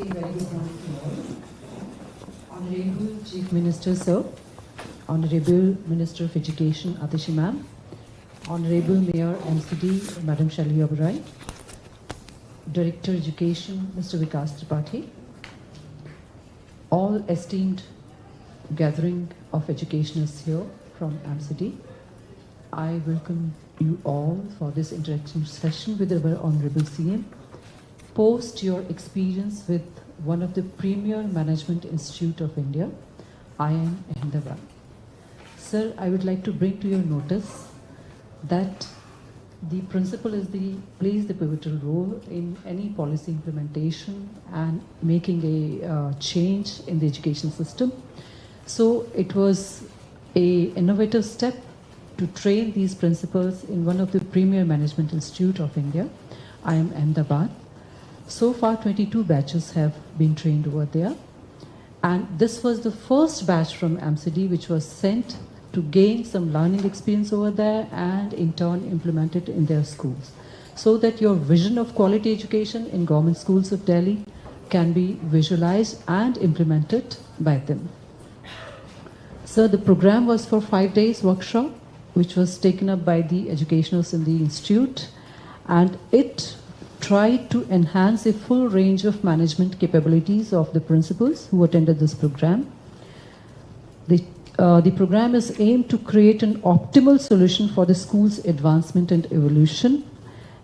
very good morning to all. Honorable Chief Minister, Sir, Honorable Minister of Education, Atishi Ma'am, Honorable Mayor MCD, Madam Shalini Oberoi, Director Education, Mr. Vikas Tripathi, all esteemed gathering of educationists here from MCD, I welcome you all for this interaction session with our Honorable CM. Post your experience with one of the premier management institute of India, IIM Ahmedabad. Sir, I would like to bring to your notice that the principal plays the pivotal role in any policy implementation and making a change in the education system. So it was a innovative step to train these principals in one of the premier management institute of India, IIM Ahmedabad. So far, 22 batches have been trained over there. And this was the first batch from MCD which was sent to gain some learning experience over there and in turn implement it in their schools. So that your vision of quality education in government schools of Delhi can be visualized and implemented by them. So the program was for 5 days workshop, which was taken up by the educationals in the institute, and it tried to enhance a full range of management capabilities of the principals who attended this program. The program is aimed to create an optimal solution for the school's advancement and evolution,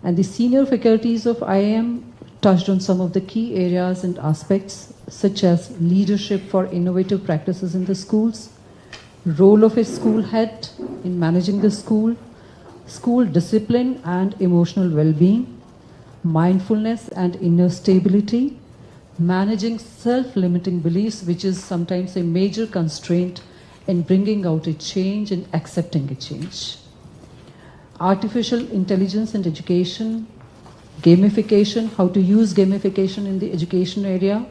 and the senior faculties of IIM touched on some of the key areas and aspects such as leadership for innovative practices in the schools, role of a school head in managing the school, school discipline and emotional well-being, mindfulness and inner stability, managing self-limiting beliefs, which is sometimes a major constraint in bringing out a change and accepting a change, artificial intelligence and education, gamification, how to use gamification in the education area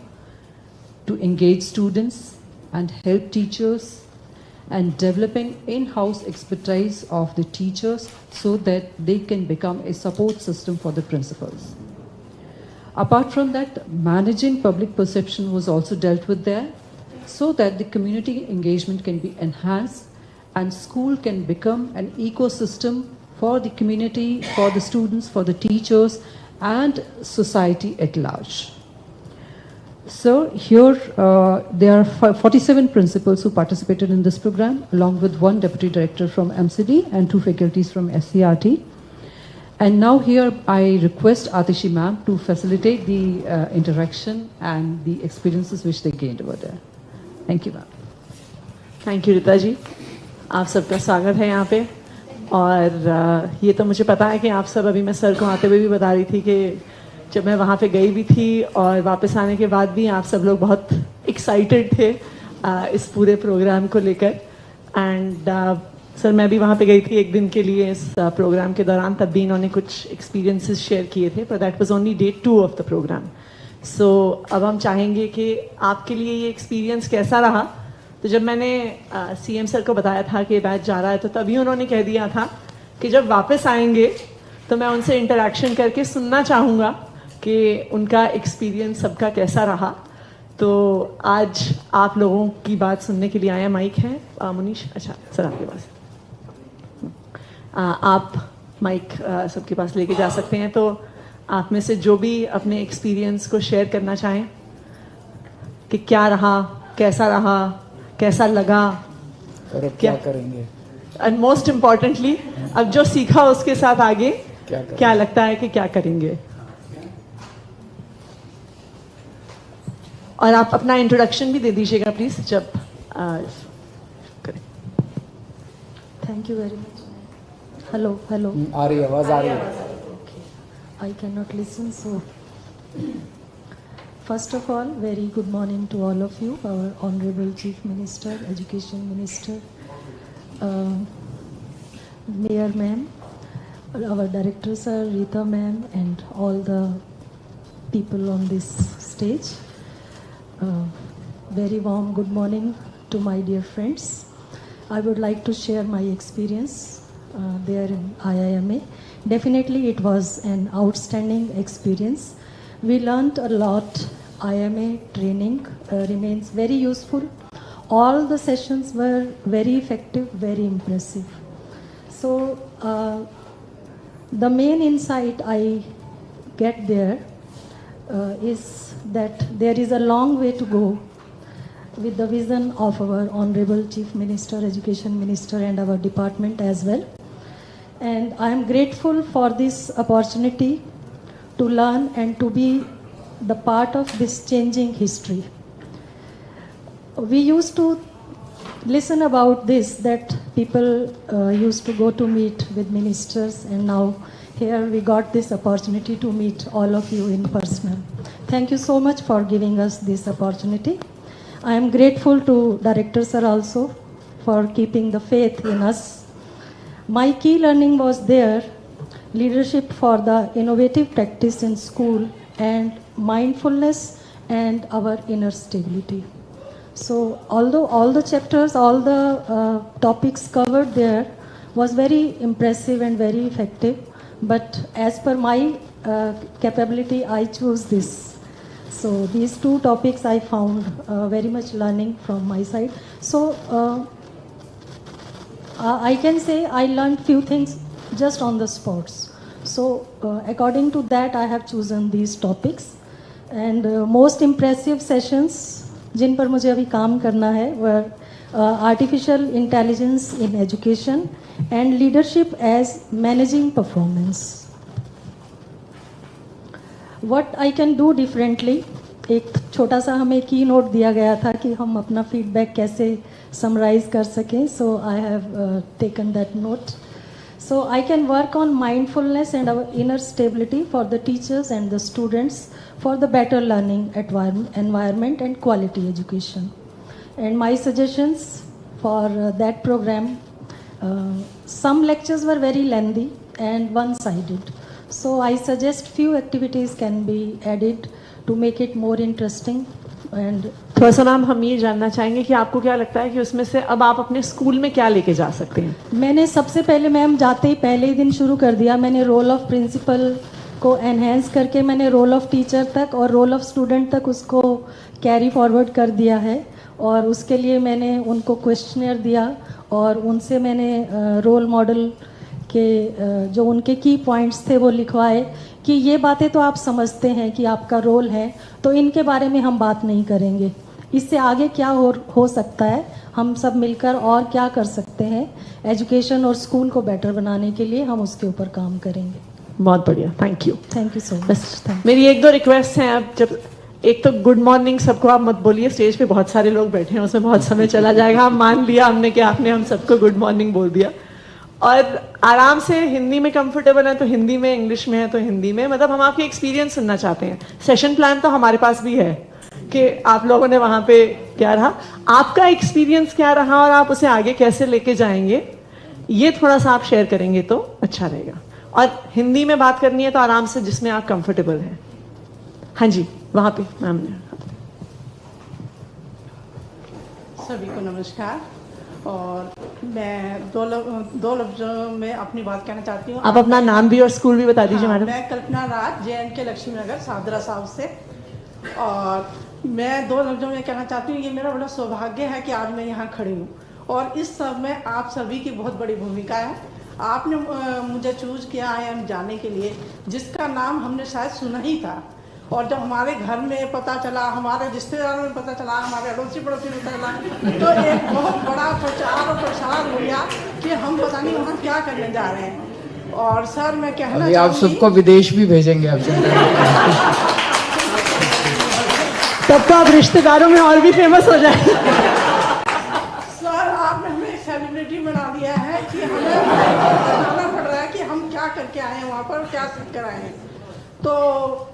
to engage students and help teachers, and developing in-house expertise of the teachers so that they can become a support system for the principals. Apart from that, managing public perception was also dealt with there so that the community engagement can be enhanced and school can become an ecosystem for the community, for the students, for the teachers and society at large. So here there are 47 principals who participated in this program, along with one deputy director from MCD and 2 faculties from SCRT. And now here I request Atishi ma'am to facilitate the interaction and the experiences which they gained over there. Thank you, ma'am. Thank you, Rita जी. आप सबका स्वागत है यहाँ पे. और ये तो मुझे पता है कि आप सब, अभी मैं सर को आते हुए भी बता रही थी कि जब मैं वहाँ पे गई भी थी और वापस आने के बाद भी आप सब लोग बहुत एक्साइटेड थे इस पूरे प्रोग्राम को लेकर. एंड सर मैं भी वहाँ पे गई थी एक दिन के लिए इस प्रोग्राम के दौरान, तब भी इन्होंने कुछ एक्सपीरियंसेस शेयर किए थे, पर that was only day 2 of the program. So अब हम चाहेंगे कि आपके लिए ये एक्सपीरियंस कैसा रहा. तो जब मैंने सीएम सर को बताया था कि बैच जा रहा है, तो तभी उन्होंने कह दिया था कि जब वापस आएंगे तो मैं उनसे इंटरेक्शन करके सुनना चाहूँगा कि उनका एक्सपीरियंस सबका कैसा रहा. तो आज आप लोगों की बात सुनने के लिए आया. माइक है मुनीश? अच्छा सर आपके पास. आप माइक सबके पास लेके जा सकते हैं. तो आप में से जो भी अपने एक्सपीरियंस को शेयर करना चाहें कि क्या रहा, कैसा लगा और अब क्या करेंगे, एंड मोस्ट इम्पॉर्टेंटली अब जो सीखा उसके साथ आगे क्या लगता है कि क्या करेंगे. और आप अपना इंट्रोडक्शन भी दे दीजिएगा प्लीज जब करें. Thank you very much. Hello आ रही आवाज आ रही है. I cannot listen, so first of all, very good morning to all of you, our Honorable Chief Minister, Education Minister, Mayor Ma'am, our Director Sir, Rita Ma'am, and all the people on this stage. Very warm good morning to my dear friends. I would like to share my experience there in IIMA. Definitely it was an outstanding experience. We learned a lot IMA training remains very useful. All the sessions were very effective, very impressive. So the main insight I get there is that there is a long way to go with the vision of our Honorable Chief Minister, Education Minister, and our department as well. And I am grateful for this opportunity to learn and to be the part of this changing history. We used to listen about this, that people used to go to meet with ministers, and now here we got this opportunity to meet all of you in person. Thank you so much for giving us this opportunity. I am grateful to Director Sir also for keeping the faith in us. My key learning was there, leadership for the innovative practice in school and mindfulness and our inner stability. So although all the chapters, all the topics covered there was very impressive and very effective, but as per my capability, I chose this. So these two topics I found very much learning from my side. So I can say I learned few things just on the spots. So according to that, I have chosen these topics. And most impressive sessions जिन पर मुझे अभी काम करना है were artificial intelligence in education and leadership as managing performance. What I can do differently, एक छोटा सा हमें की नोट दिया गया था कि हम अपना फीडबैक कैसे समराइज कर सकें. So I have taken that note. So I can work on mindfulness and our inner stability for the teachers and the students for the better learning environment and quality education. And my suggestions for that program, some lectures were very lengthy and one-sided. So I suggest few activities can be added to make it more interesting. And थोड़ा सा ma'am हम ये जानना चाहेंगे कि आपको क्या लगता है कि उसमें से अब आप अपने स्कूल में क्या लेके जा सकते हैं. मैंने सबसे पहले मैम जाते ही पहले ही दिन शुरू कर दिया. मैंने रोल ऑफ प्रिंसिपल को एनहेंस करके मैंने रोल ऑफ टीचर तक और रोल ऑफ स्टूडेंट तक उसको कैरी फॉरवर्ड कर दिया है. और उसके लिए मैंने उनको क्वेश्चनर दिया और उनसे मैंने रोल मॉडल के जो उनके की पॉइंट्स थे वो लिखवाए कि ये बातें तो आप समझते हैं कि आपका रोल है, तो इनके बारे में हम बात नहीं करेंगे. इससे आगे क्या हो सकता है, हम सब मिलकर और क्या कर सकते हैं एजुकेशन और स्कूल को बेटर बनाने के लिए, हम उसके ऊपर काम करेंगे. बहुत बढ़िया, thank you. Thank you so much. मेरी एक दो रिक्वेस्ट हैं. अब जब एक तो गुड मॉर्निंग सबको आप मत बोलिए, स्टेज पे बहुत सारे लोग बैठे हैं, उसमें बहुत समय चला जाएगा. हम मान लिया हमने कि आपने हम सबको गुड मॉर्निंग बोल दिया. और आराम से हिंदी में कंफर्टेबल है तो हिंदी में, इंग्लिश में है तो हिंदी में, मतलब हम आपके एक्सपीरियंस सुनना चाहते हैं. सेशन प्लान तो हमारे पास भी है कि आप लोगों ने वहां पे क्या रहा, आपका एक्सपीरियंस क्या रहा और आप उसे आगे कैसे लेके जाएंगे, ये थोड़ा सा आप शेयर करेंगे तो अच्छा रहेगा. और हिंदी में बात करनी है तो आराम से जिसमें आप कंफर्टेबल हैं. हाँ जी, वहां पे मैम ने. सभी को नमस्कार. और मैं दो लफ्जों में अपनी बात कहना चाहती हूँ. आप अपना नाम भी और स्कूल भी बता दीजिए मैडम. मैं कल्पना राज, JNK लक्ष्मी नगर, सादरा साउथ से. और मैं दो लफ्जों में कहना चाहती हूँ, ये मेरा बड़ा सौभाग्य है कि आज मैं यहाँ खड़ी हूँ और इस सब में आप सभी की बहुत बड़ी भूमिका है. आपने मुझे चूज किया IIM जाने के लिए, जिसका नाम हमने शायद सुना ही था. और जब हमारे घर में पता चला, हमारे रिश्तेदारों में पता चला, हमारे अड़ोसी पड़ोसी में पता चला, तो एक बहुत बड़ा प्रचार और प्रसार हो गया कि हम पता नहीं वहाँ क्या करने जा रहे हैं. और सर मैं कहना अभी आप सबको विदेश भी भेजेंगे आप तब तो आप रिश्तेदारों में और भी फेमस हो जाएंगे. सर आपने हमें सेलिब्रिटी बना दिया है कि हमें बताना पड़ रहा है कि हम क्या करके आए हैं वहाँ पर, क्या सीख कर आए हैं. तो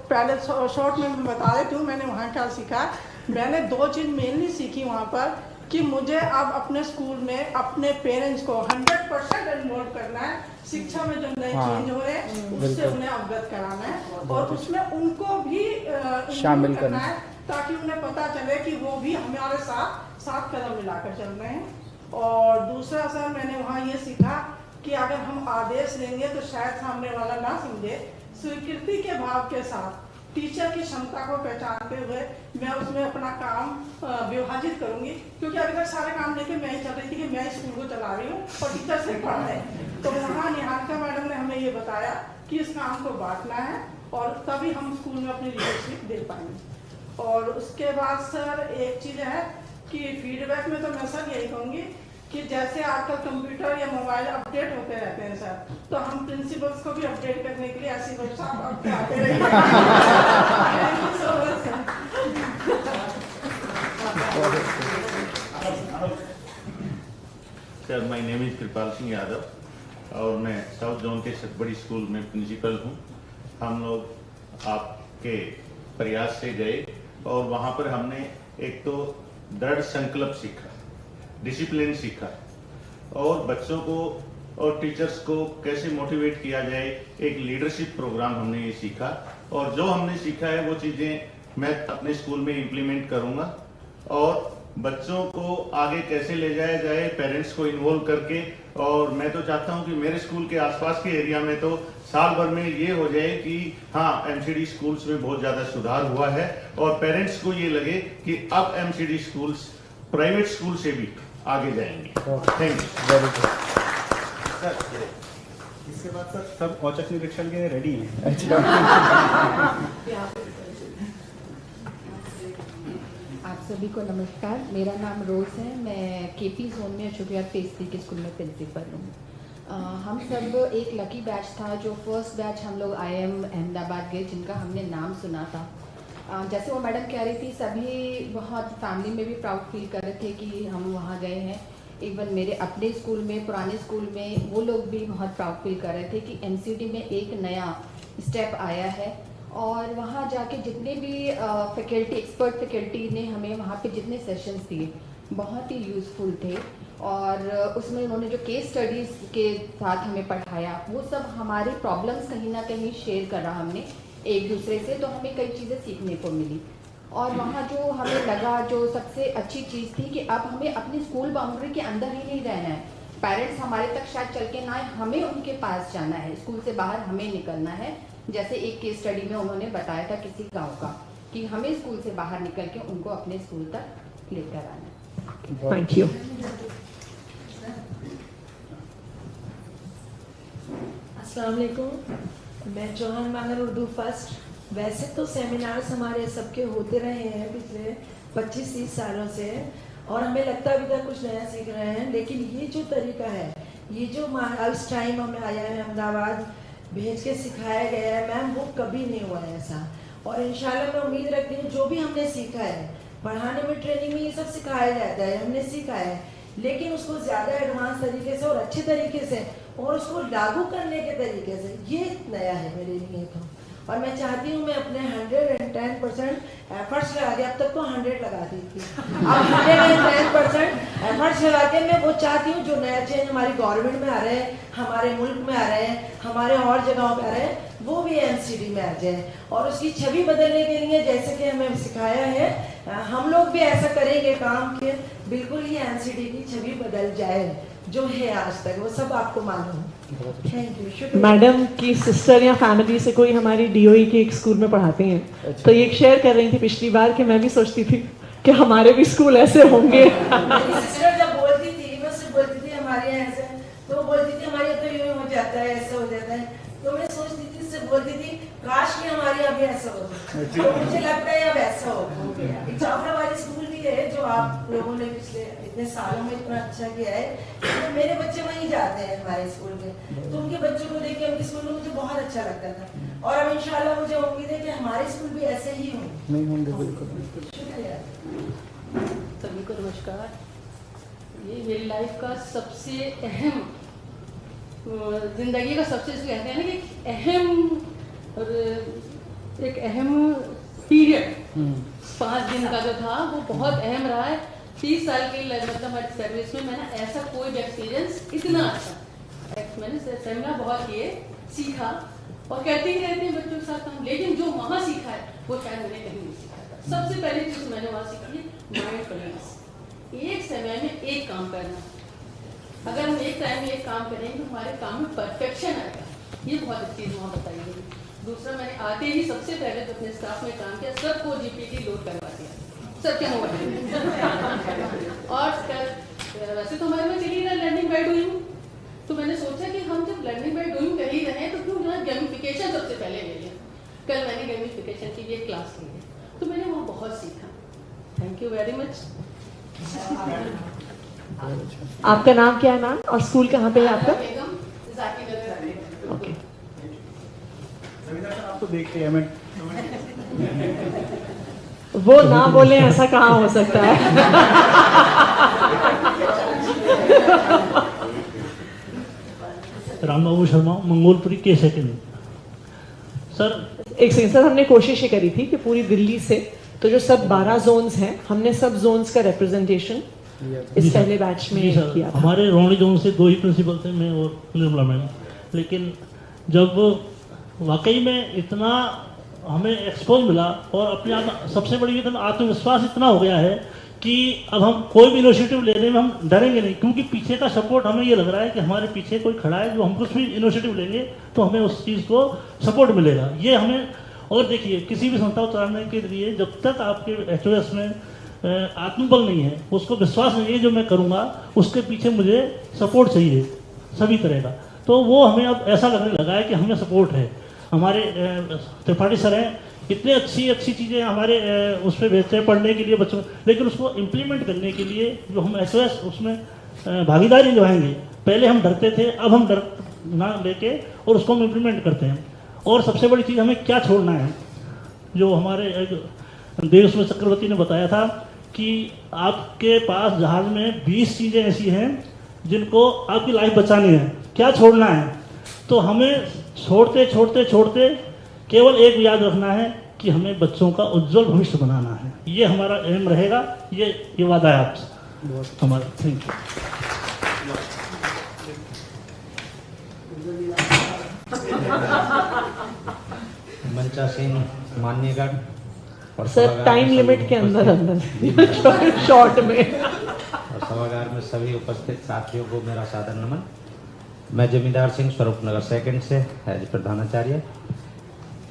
पहले शॉर्ट में मैं बता देती हूँ मैंने वहाँ क्या सीखा. मैंने दो चीज़ मेनली सीखी वहाँ पर कि मुझे अब अपने स्कूल में अपने पेरेंट्स को 100% इन्वॉल्व करना है. शिक्षा में जो नए चेंज हो रहे हैं उससे उन्हें अवगत कराना है और उसमें उनको भी शामिल करना है ताकि उन्हें पता चले कि वो भी हमारे साथ कदम मिलाकर चल रहे हैं. और दूसरा सर मैंने वहाँ ये सीखा कि अगर हम आदेश लेंगे तो शायद सामने वाला ना समझे, स्वीकृति के भाव के साथ टीचर की क्षमता को पहचानते हुए मैं उसमें अपना काम विभाजित करूंगी, क्योंकि अभी तक सारे काम लेके मैं ही चल रही थी कि मैं स्कूल को चला रही हूँ और टीचर से पढ़ रहे हैं। तो वहाँ निहारिका मैडम ने हमें ये बताया कि इस काम को बांटना है और तभी हम स्कूल में अपनी लीडरशिप दे पाएंगे। और उसके बाद सर एक चीज़ है कि फीडबैक में तो मैं सर यही कहूँगी कि जैसे आजकल कंप्यूटर या मोबाइल अपडेट होते रहते हैं सर, तो हम प्रिंसिपल्स को भी अपडेट करने के लिए ऐसी वर्कशॉप आपके आते रहेंगे। Thank you so much, sir my name is Kripal Singh Yadav और मैं साउथ जोन के सतबड़ी स्कूल में प्रिंसिपल हूँ। हम लोग आपके प्रयास से गए और वहाँ पर हमने एक तो दृढ़ संकल्प सीखा, डिसिप्लिन सीखा और बच्चों को और टीचर्स को कैसे मोटिवेट किया जाए, एक लीडरशिप प्रोग्राम हमने ये सीखा। और जो हमने सीखा है वो चीज़ें मैं अपने स्कूल में इम्प्लीमेंट करूँगा और बच्चों को आगे कैसे ले जाया जाए, पेरेंट्स को इन्वॉल्व करके। और मैं तो चाहता हूँ कि मेरे स्कूल के आसपास के एरिया में तो साल भर में ये हो जाए कि हाँ एमसीडी स्कूल्स में बहुत ज़्यादा सुधार हुआ है और पेरेंट्स को ये लगे कि अब एमसीडी स्कूल्स प्राइवेट स्कूल से भी आगे जाएंगे। Thank you. इसके बाद सर सब औचक निरीक्षण के रेडी हैं। आप सभी को नमस्कार। मेरा नाम रोज़ है। मैं केपी जोन में अशोक विहार फेज 3 के स्कूल में प्रिंसिपल हूँ। हम सब एक लकी बैच था जो फर्स्ट बैच हम लोग IIM अहमदाबाद गए, जिनका हमने नाम सुना था। जैसे वो मैडम कह रही थी, सभी बहुत फैमिली में भी प्राउड फील कर रहे थे कि हम वहाँ गए हैं। इवन मेरे अपने स्कूल में, पुराने स्कूल में वो लोग भी बहुत प्राउड फील कर रहे थे कि MCD में एक नया स्टेप आया है। और वहाँ जाके जितने भी फैकल्टी, एक्सपर्ट फैकल्टी ने हमें वहाँ पे जितने सेशंस दिए बहुत ही यूज़फुल थे। और उसमें उन्होंने जो केस स्टडीज़ के साथ हमें पढ़ाया, वो सब हमारे प्रॉब्लम्स कहीं ना कहीं शेयर करा हमने एक दूसरे से, तो हमें कई चीज़ें सीखने को मिली। और वहाँ जो हमें लगा, जो सबसे अच्छी चीज़ थी कि अब हमें अपनी स्कूल बाउंड्री के अंदर ही नहीं रहना है। पेरेंट्स हमारे तक शायद चल के ना आए, हमें उनके पास जाना है, स्कूल से बाहर हमें निकलना है। जैसे एक केस स्टडी में उन्होंने बताया था किसी गांव का कि हमें स्कूल से बाहर निकल के उनको अपने स्कूल तक लेकर आना। Thank you. अस्सलाम वालेकुम। मैं चौहान मांगल उर्दू फर्स्ट। वैसे तो सेमिनार्स हमारे सबके होते रहे हैं पिछले 25-30 सालों से और हमें लगता अभी तक कुछ नया सीख रहे हैं, लेकिन ये जो तरीका है, ये जो इस टाइम हमें आया है अहमदाबाद भेज के सिखाया गया है मैम, वो कभी नहीं हुआ है ऐसा। और इंशाल्लाह मैं उम्मीद रखती हूँ जो भी हमने सीखा है, पढ़ाने में ट्रेनिंग में ये सब सिखाया जाता है, हमने सीखा है, लेकिन उसको ज़्यादा एडवांस तरीके से और अच्छे तरीके से और उसको लागू करने के तरीके से, ये नया है मेरे लिए तो। और मैं चाहती हूँ मैं अपने 110% एफर्ट्स लगा के, अब तक तो 100 लगाती थी, अब 110% एफर्ट्स लगा के मैं वो चाहती हूँ जो नया चेंज हमारी गवर्नमेंट में आ रहे हैं, हमारे मुल्क में आ रहे हैं, हमारे और जगहों पे आ रहे हैं, वो भी MCD में आ जाए। और उसकी छवि बदलने के लिए जैसे कि हमें सिखाया है, हम लोग भी ऐसा करेंगे काम के बिल्कुल ही MCD की छवि बदल जाए जो है आज तक, वो सब आपको मालूम है। Thank you. मैडम की सिस्टर या फैमिली से कोई हमारी DOE के एक स्कूल में पढ़ाते हैं, तो ये शेयर कर रही थी पिछली बार कि मैं भी सोचती थी कि हमारे भी स्कूल ऐसे होंगे। मेरी सिस्टर जब बोलती थी, मैं उससे बोलती थी हमारे यहाँ ऐसे, तो बोलती थी हमारे यहाँ तो यूँ हो जाता है, ऐसा हो जाता है, तो मैं सोचती थी, उससे बोलती थी काश कि हमारे यहाँ भी ऐसा हो। तो मुझे लगता है अब ऐसा हो गया। जाफराबादी स्कूल भी है जो आप लोगों ने पिछले इतने सालों में इतना अच्छा किया है, तो मेरे बच्चे वहीं जाते हैं हमारे स्कूल में, तो उनके बच्चों को देख के उनके स्कूल में मुझे बहुत अच्छा लगता था। और अब इंशाल्लाह मुझे उम्मीद है कि हमारे स्कूल भी ऐसे ही होंगे। नहीं होंगे, बिल्कुल। शुक्रिया। सभी को नमस्कार। ये मेरी लाइफ का सबसे अहम, जिंदगी का सबसे, कहते हैं ना कि अहम, और एक अहम पीरियड 5 दिन का जो था वो बहुत अहम रहा है। 30 साल की मतलब हमारी सर्विस में मैंने ऐसा कोई भी एक्सपीरियंस इतना अच्छा, मैंने सेमिनार बहुत किए, सीखा और कहते ही रहते हैं बच्चों के साथ हम, लेकिन जो वहाँ सीखा है वो शायद मैंने कहीं नहीं सीखा था। सबसे पहली चीज़ मैंने वहाँ सीखी है माइंडफुलनेस, एक समय में एक काम करना। अगर हम एक टाइम में एक काम करेंगे तो हमारे काम में परफेक्शन आएगा, ये बहुत अच्छी चीज़ वहाँ बताई गई। दूसरा मैंने आते ही सबसे पहले तो अपने स्टाफ में काम किया, सबको जीपीटी लोड करवा दिया, सबके मोबाइल। और वैसे तो हमारे में चली रहा लर्निंग बाय डूइंग, तो मैंने सोचा कि हम जब लर्निंग बाय डूइंग कर ही रहे हैं तो क्यों ना गेमिफिकेशन सबसे पहले ले लिया। कल मैंने गेमिफिकेशन की एक क्लास ली है, तो मैंने वहाँ बहुत सीखा। Thank you very much. आपका नाम क्या है मैम, और स्कूल कहाँ पे है आपका? ओके, आप तो देखते हैं, मैं वो ना बोले ऐसा कहाँ हो सकता है? राम बाबू शर्मा, मंगोलपुरी के सेकंड। सर एक सेकंड सर, हमने कोशिश ये करी थी कि पूरी दिल्ली से तो जो सब 12 जोन्स हैं, हमने सब जोन्स का रिप्रेजेंटेशन इस पहले बैच में किया था। हमारे रोहिणी जोन से 2 ही प्रिंसिपल थे, मैं और निर्मला मैम। लेकिन जब वाकई में इतना हमें एक्सपोज मिला और अपने आप सबसे बड़ी इतना आत्मविश्वास इतना हो गया है कि अब हम कोई भी इनिशिएटिव लेने में हम डरेंगे नहीं, क्योंकि पीछे का सपोर्ट हमें ये लग रहा है कि हमारे पीछे कोई खड़ा है, जो हम कुछ भी इनिशिएटिव लेंगे तो हमें उस चीज़ को सपोर्ट मिलेगा। ये हमें, और देखिए किसी भी संस्था को चलाने के लिए जब तक आपके HOS में आत्मबल नहीं है, उसको विश्वास नहीं है जो मैं करूँगा, उसके पीछे मुझे सपोर्ट चाहिए सभी तरह का। तो वो हमें अब ऐसा लगने लगा है कि हमें सपोर्ट है। हमारे त्रिपाठी सर हैं, इतने अच्छी चीज़ें हमारे उस पर भेजते हैं पढ़ने के लिए बच्चों, लेकिन उसको इम्प्लीमेंट करने के लिए जो हम HOS उसमें भागीदारी निभाएंगे। पहले हम डरते थे, अब हम डर ना लेके और उसको हम इम्प्लीमेंट करते हैं। और सबसे बड़ी चीज़ हमें क्या छोड़ना है, जो हमारे देवेश चक्रवर्ती ने बताया था कि आपके पास जहाज में 20 चीज़ें ऐसी हैं जिनको आपकी लाइफ बचानी है, क्या छोड़ना है। तो हमें छोड़ते केवल एक याद रखना है कि हमें बच्चों का उज्जवल भविष्य बनाना है। ये हमारा एम रहेगा, ये वादा है आपसे हमारा। Thank you. मंचा सिंह मान्यगढ़ और सर टाइम लिमिट के अंदर शॉर्ट में। और सभागार में सभी उपस्थित साथियों को मेरा सादर नमन। मैं जमींदार सिंह स्वरूप नगर सेकंड से एज प्रधानाचार्य।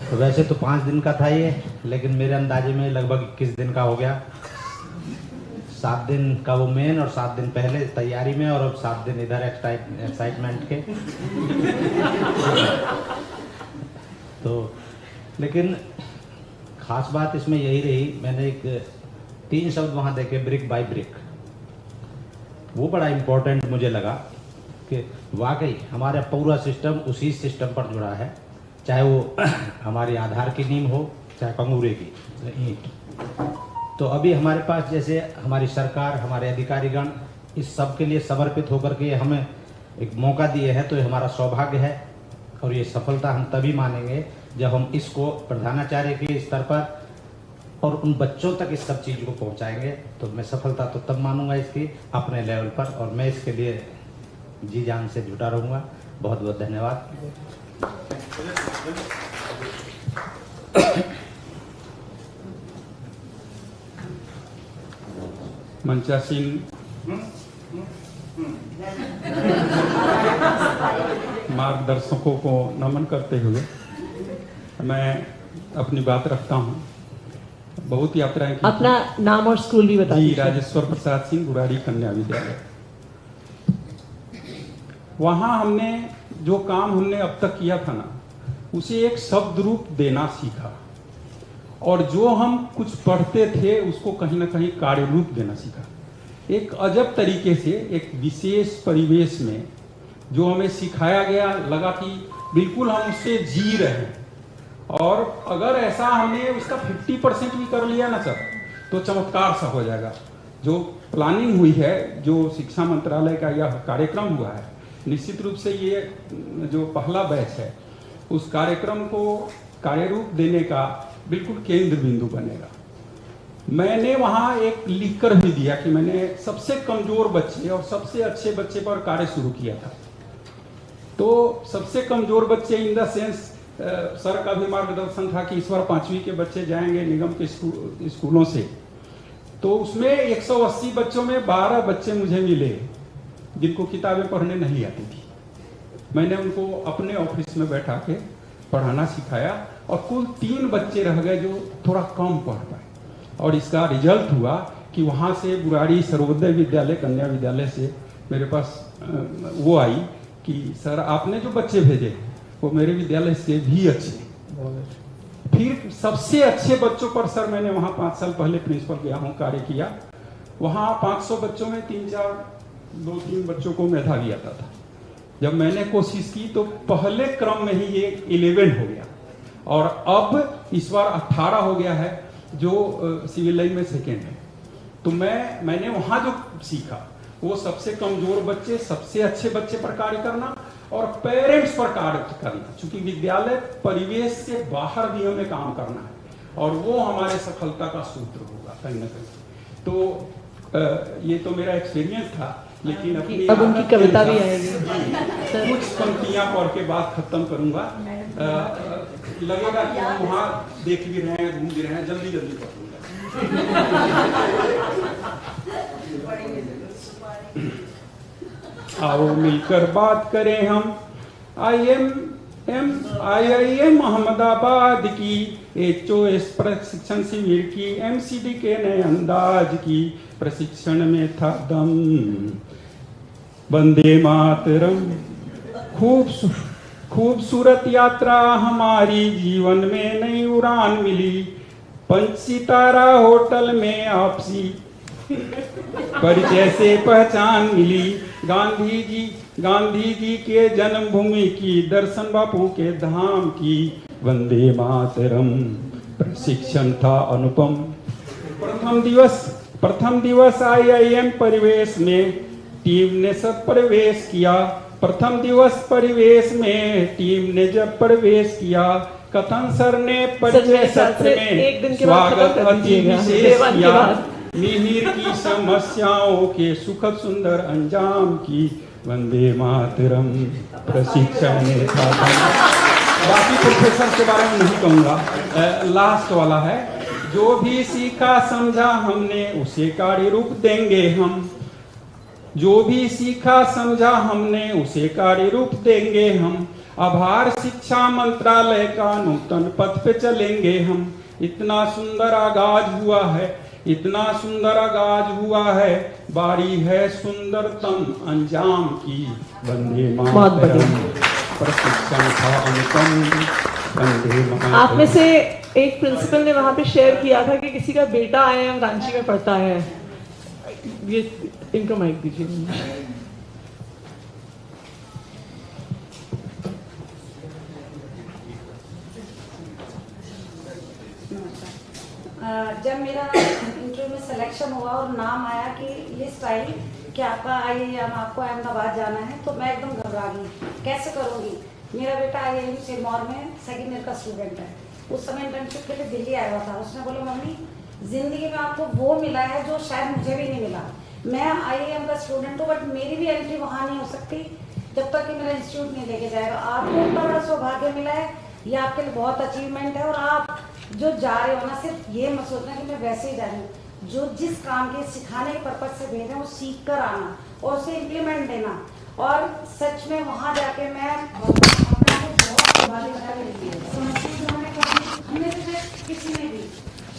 तो वैसे तो 5 दिन का था ये, लेकिन मेरे अंदाजे में लगभग 21 दिन का हो गया। 7 दिन का वो मेन और 7 दिन पहले तैयारी में, और अब 7 दिन इधर एक्साइटमेंट के। तो लेकिन खास बात इसमें यही रही, मैंने एक 3 शब्द वहाँ देखे, ब्रिक बाय ब्रिक। वो बड़ा इम्पोर्टेंट मुझे लगा कि वाकई हमारा पूरा सिस्टम उसी सिस्टम पर जुड़ा है, चाहे वो हमारी आधार की नींव हो, चाहे पंगूरे की ईंट। तो अभी हमारे पास जैसे हमारी सरकार, हमारे अधिकारीगण इस सब के लिए समर्पित होकर के हमें एक मौका दिए हैं, तो ये हमारा सौभाग्य है। और ये सफलता हम तभी मानेंगे जब हम इसको प्रधानाचार्य के स्तर पर और उन बच्चों तक इस सब चीज़ को पहुंचाएंगे। तो मैं सफलता तो तब मानूंगा इसकी अपने लेवल पर, और मैं इसके लिए जी जान से जुटा रहूँगा। बहुत बहुत धन्यवाद। मंचा सिंह मार्गदर्शकों को नमन करते हुए मैं अपनी बात रखता हूँ। बहुत यात्राएं की। अपना नाम और स्कूल भी बता दीजिए। राजेश्वर प्रसाद सिंह गुराड़ी कन्या विद्यालय। वहाँ हमने जो काम हमने अब तक किया था ना, उसे एक शब्द रूप देना सीखा, और जो हम कुछ पढ़ते थे उसको कहीं ना कहीं कार्य रूप देना सीखा। एक अजब तरीके से एक विशेष परिवेश में जो हमें सिखाया गया, लगा कि बिल्कुल हम उससे जी रहे हैं। और अगर ऐसा हमने उसका 50% भी कर लिया ना सर, तो चमत्कार सा हो जाएगा। जो प्लानिंग हुई है, जो शिक्षा मंत्रालय का यह कार्यक्रम हुआ है, निश्चित रूप से ये जो पहला बैच है, उस कार्यक्रम को कार्यरूप देने का बिल्कुल केंद्र बिंदु बनेगा। मैंने वहाँ एक लिखकर भी दिया कि मैंने सबसे कमजोर बच्चे और सबसे अच्छे बच्चे पर कार्य शुरू किया था। तो सबसे कमजोर बच्चे इन द सेंस सर का भी मार्गदर्शन था कि इस बार 5वीं के बच्चे जाएंगे निगम के स्कूलों से। तो उसमें 180 बच्चों में 12 बच्चे मुझे मिले जिनको किताबें पढ़ने नहीं आती थी। मैंने उनको अपने ऑफिस में बैठा के पढ़ाना सिखाया और कुल 3 बच्चे रह गए जो थोड़ा कम पढ़ पाए। और इसका रिजल्ट हुआ कि वहाँ से बुराड़ी सर्वोदय विद्यालय कन्या विद्यालय से मेरे पास वो आई कि सर आपने जो बच्चे भेजे वो मेरे विद्यालय से भी अच्छे। फिर सबसे अच्छे बच्चों पर सर मैंने वहाँ 5 साल पहले प्रिंसिपल गया हूँ, कार्य किया। वहाँ 500 बच्चों में 2-3 बच्चों को मेधावी आता था। जब मैंने कोशिश की तो पहले क्रम में ही ये 11 हो गया और अब इस बार 18 हो गया है, जो सिविल लाइन में सेकेंड है। तो मैंने वहाँ जो सीखा वो सबसे कमजोर बच्चे, सबसे अच्छे बच्चे पर कार्य करना और पेरेंट्स पर कार्य करना, क्योंकि विद्यालय परिवेश से बाहर भी हमें काम करना है और वो हमारे सफलता का सूत्र होगा कहीं ना कहीं। तो ये तो मेरा एक्सपीरियंस था, लेकिन अपनी अब उनकी कविता भी आएगी। कुछ पंक्तियां पढ़ के बात खत्म करूंगा। लगेगा कि हम वहाँ देख भी रहे हैं, घूम भी रहे हैं, जल्दी पढ़ूंगा। आओ मिलकर बात करें हम IIM अहमदाबाद की, HOS प्रशिक्षण शिविर की, MCD के नए अंदाज की, प्रशिक्षण में था दम। वंदे मातरम। खूबसूरत यात्रा हमारी, जीवन में नई उड़ान मिली, 5 सितारा होटल में आपसी परिचय से पहचान मिली। गांधी जी के जन्मभूमि की, दर्शन बापू के धाम की, वंदे मातरम। प्रशिक्षण था अनुपम। प्रथम दिवस IIM परिवेश में टीम ने सब प्रवेश किया। प्रथम दिवस परिवेश में टीम ने जब प्रवेश किया, कथन सर ने परिचय सत्र में स्वागत अति विशेष किया। मिहिर की समस्याओं के सुखद सुंदर अंजाम की, वंदे मातरम। प्रशिक्षण में था। बाकी प्रोफेसर के बारे में नहीं कहूँगा, लास्ट वाला है। जो भी सीखा समझा हमने उसे कार्य रूप देंगे हम। जो भी सीखा समझा हमने उसे कार्य रूप देंगे हम। आभार शिक्षा मंत्रालय का, नूतन पथ पे चलेंगे हम। इतना सुंदर आगाज हुआ है, इतना सुंदर आगाज हुआ है, बारी है सुंदरतम अंजाम की, वंदे मातरम। प्रशिक्षण था अनुपम, वंदे मातरम। आप में से एक प्रिंसिपल ने वहाँ पे शेयर किया था कि किसी का बेटा IIM रांची में पढ़ता है। ये इनको माइक दीजिए। जब मेरा इंटरव्यू में सिलेक्शन हुआ और नाम आया कि लिस्ट आई कि आपका IIM, आपको अहमदाबाद जाना है, तो मैं एकदम घबरा गई। कैसे करूँगी? मेरा बेटा IIM सिरमौर में सेकेंड ईयर का स्टूडेंट है। उस समय इंटर्नशिप के लिए दिल्ली आया हुआ था। उसने बोला मम्मी जिंदगी में आपको वो मिला है जो शायद मुझे भी नहीं मिला। मैं IIM का स्टूडेंट हूँ, बट मेरी भी एंट्री वहाँ नहीं हो सकती जब तक कि मेरा इंस्टीट्यूट नहीं लेके जाएगा। आपको इतना बड़ा सौभाग्य मिला है, ये आपके लिए बहुत अचीवमेंट है। और आप जो जा रहे हो ना, सिर्फ ये मत सोचना कि मैं वैसे ही जा रही हूँ। जो जिस काम के सिखाने के पर्पज से भेज रहे हैं वो सीख कर आना और उसे इम्प्लीमेंट देना। और सच में वहाँ जाके मैं हमने तो किसी ने भी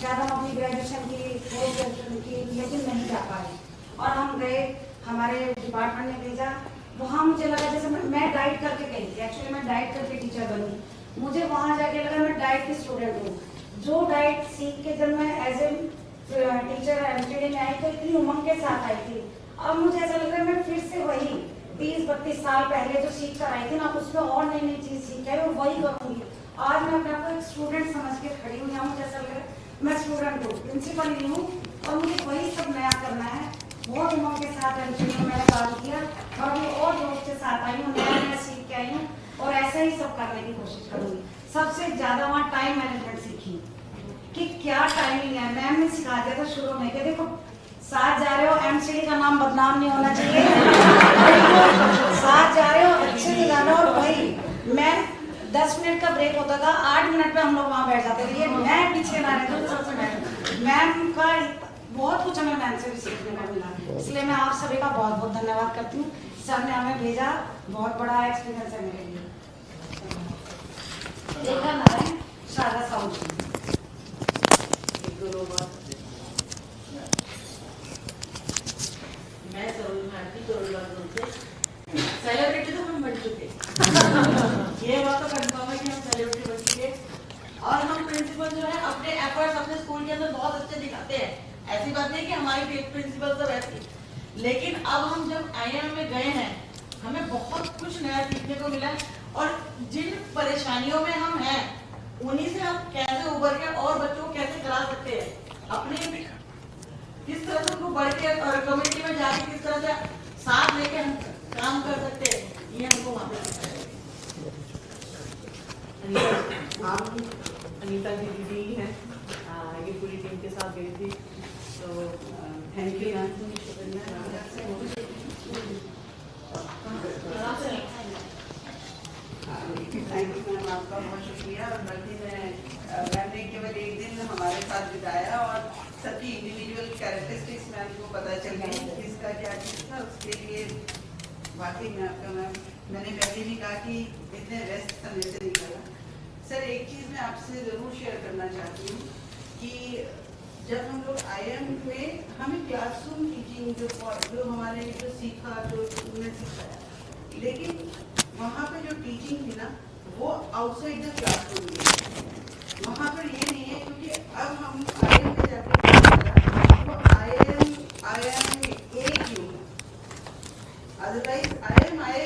शायद हम अपनी ग्रेजुएशन की, पोस्ट ग्रेजुएशन की, लेकिन नहीं जा पाए। और हम गए, हमारे डिपार्टमेंट ने भेजा। वहाँ मुझे लगा जैसे मैं डाइट करके गई थी। एक्चुअली मैं डाइट करके टीचर बनी। मुझे वहाँ जाके लगा मैं डाइट की स्टूडेंट हूँ। जो डाइट सीख के जब मैं एज ए टीचर MCD में आई तो इतनी उमंग के साथ आई थी। अब मुझे ऐसा लग रहा है मैं फिर से वही 30-32 साल पहले जो सीख कर आई थी ना, उसमें और नई नई चीज़ सीख है और वही करूँगी। आज मैं अपने आपको एक स्टूडेंट समझ के खड़ी हूँ। यहाँ मुझे ऐसा लग रहा है मैं स्टूडेंट हूँ, प्रिंसिपल ही हूँ और मुझे वही सब नया करना है। बहुत उमंग के साथ MCD में मैंने काम किया और अभी और दोस्त के साथ आई हूँ, नया नया सीख के आई हूँ और ऐसा ही सब करने की कोशिश करूँगी। सबसे ज़्यादा वहाँ टाइम मैनेजमेंट सीखी कि क्या टाइमिंग है। मैम ने सिखा दिया था शुरू में कि देखो साथ जा रहे हो, MCD का नाम बदनाम नहीं होना चाहिए। साथ जा रहे हो, अच्छे से जाना। और वही मैं 10 मिनट का ब्रेक होता था, 8 मिनट में हम लोग वहाँ बैठ जाते थे। ये मैं पीछे ना रहती हूँ, सबसे मैं मैम का बहुत कुछ हमें मैम से भी सीखने को मिला। इसलिए मैं आप सभी का बहुत बहुत धन्यवाद करती हूँ। सर ने हमें भेजा, बहुत बड़ा एक्सपीरियंस है मेरे लिए। शारदा साहू जी। मैं सरोज भारती कोरोना से सेलिब्रिटी तो हम बन चुके ये बात तो कंफर्म है कि हम सेलिब्रिटी बन चुके और हम प्रिंसिपल जो है अपने एफर्ट्स अपने स्कूल के अंदर बहुत अच्छे दिखाते हैं। ऐसी बात नहीं कि हमारी प्रिंसिपल सब ऐसी, लेकिन अब हम जब IIM में गए हैं हमें बहुत कुछ नया सीखने को मिला और जिन परेशानियों में हम हैं उन्हीं से हम कैसे उबर के और बच्चों को कैसे करा सकते हैं, अपने किस तरह से उनको बढ़ के और कम्युनिटी में जाके किस तरह से साथ लेके हम काम कर सकते हैं, ये हमको वहाँ पे सिखाया। अनीता जी दीदी हैं, ये पूरी टीम के साथ गई थी, तो thank you ma'am. Thank you ma'am, आपका बहुत शुक्रिया। और बल्कि मैम ने केवल एक दिन हमारे साथ बिताया और सबकी इंडिविजुअल कैरेक्टरिस्टिक्स मैम को पता चल गई किसका क्या चीज़ था, उसके लिए वाकई में आपका मैम, मैंने पहले भी कहा कि इतने व्यस्त समय से निकला। सर एक चीज़ मैं आपसे ज़रूर शेयर करना चाहती हूँ कि जब हम लोग IIM में हमें क्लासरूम टीचिंग जो हमारे जो सीखा जो उन्होंने सिखाया, लेकिन वहाँ पे जो टीचिंग थी ना वो आउटसाइड द क्लासरूम थी। वहाँ पर ये नहीं है क्योंकि अब हम IIM में जाके वो IIM एक ही है, अदरवाइज IIM है,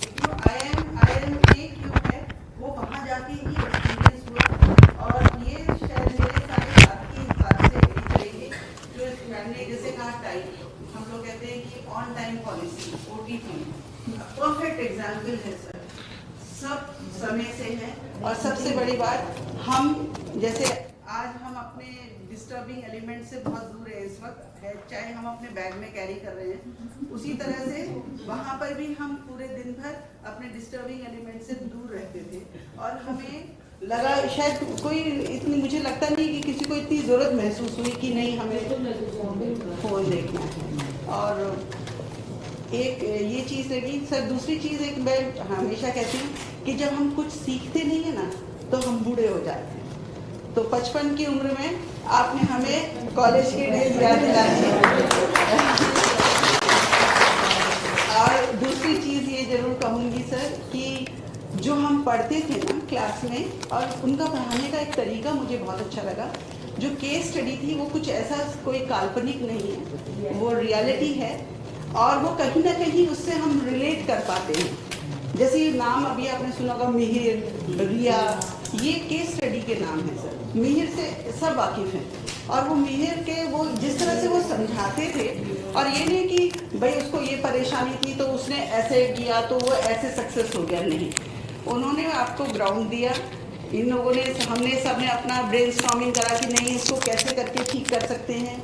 लेकिन वो IIM एक क्यों है वो वहाँ जाके ही एक्सपीरियंस हुआ। और ये शायद मेरे सारे साथी इस बात से एग्री करेंगे जो मैंने जैसे कहा टाइम, हम लोग कहते हैं कि on time policy OTP perfect example है सर, सब समय से है। और सबसे बड़ी बात, हम जैसे आज हम अपने डिस्टर्बिंग एलिमेंट से बहुत दूर है इस वक्त है, चाहे हम अपने बैग में कैरी कर रहे हैं, उसी तरह से वहाँ पर भी हम पूरे दिन भर अपने डिस्टर्बिंग एलिमेंट से दूर रहते थे। और हमें लगा शायद कोई इतनी, मुझे लगता नहीं कि किसी को इतनी ज़रूरत महसूस हुई कि नहीं हमें फ़ोन देखना है। और एक ये चीज़ लगी सर। दूसरी चीज़ एक मैं हमेशा कहती हूँ कि जब हम कुछ सीखते नहीं है ना तो हम बूढ़े हो जाते हैं। तो 55 की उम्र में आपने हमें कॉलेज के डेज याद दिला दी। और दूसरी चीज़ ये जरूर कहूँगी सर कि जो हम पढ़ते थे ना क्लास में, और उनका पढ़ाने का एक तरीका मुझे बहुत अच्छा लगा। जो केस स्टडी थी वो कुछ ऐसा कोई काल्पनिक नहीं है, वो रियलिटी है और वो कहीं ना कहीं उससे हम रिलेट कर पाते हैं। जैसे ये नाम अभी आपने सुना होगा, मिहिर, रिया, ये केस स्टडी के नाम है सर। मिहिर से सब वाकिफ़ हैं और वो मिहिर के वो जिस तरह से वो समझाते थे, और ये नहीं कि भाई उसको ये परेशानी थी तो उसने ऐसे किया तो वो ऐसे सक्सेस हो गया, नहीं। उन्होंने आपको ग्राउंड दिया, इन लोगों ने, हमने सब ने अपना ब्रेनस्टॉर्मिंग करा कि नहीं इसको कैसे करके ठीक कर सकते हैं।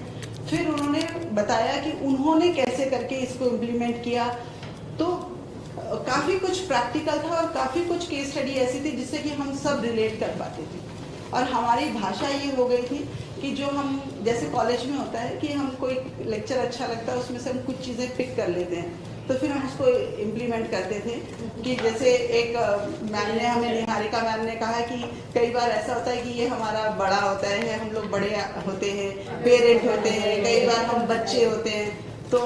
फिर उन्होंने बताया कि उन्होंने कैसे करके इसको इम्प्लीमेंट किया। तो काफ़ी कुछ प्रैक्टिकल था और काफ़ी कुछ केस स्टडी ऐसी थी जिससे कि हम सब रिलेट कर पाते थे। और हमारी भाषा ये हो गई थी कि जो हम जैसे कॉलेज में होता है कि हम कोई लेक्चर अच्छा लगता है उसमें से हम कुछ चीज़ें पिक कर लेते हैं, तो फिर हम उसको इम्प्लीमेंट करते थे। कि जैसे एक मैम ने हमें, निहारिका मैम ने कहा कि कई बार ऐसा होता है कि ये हमारा बड़ा होता है, हम लोग बड़े होते हैं, पेरेंट होते हैं, कई बार हम बच्चे होते हैं। तो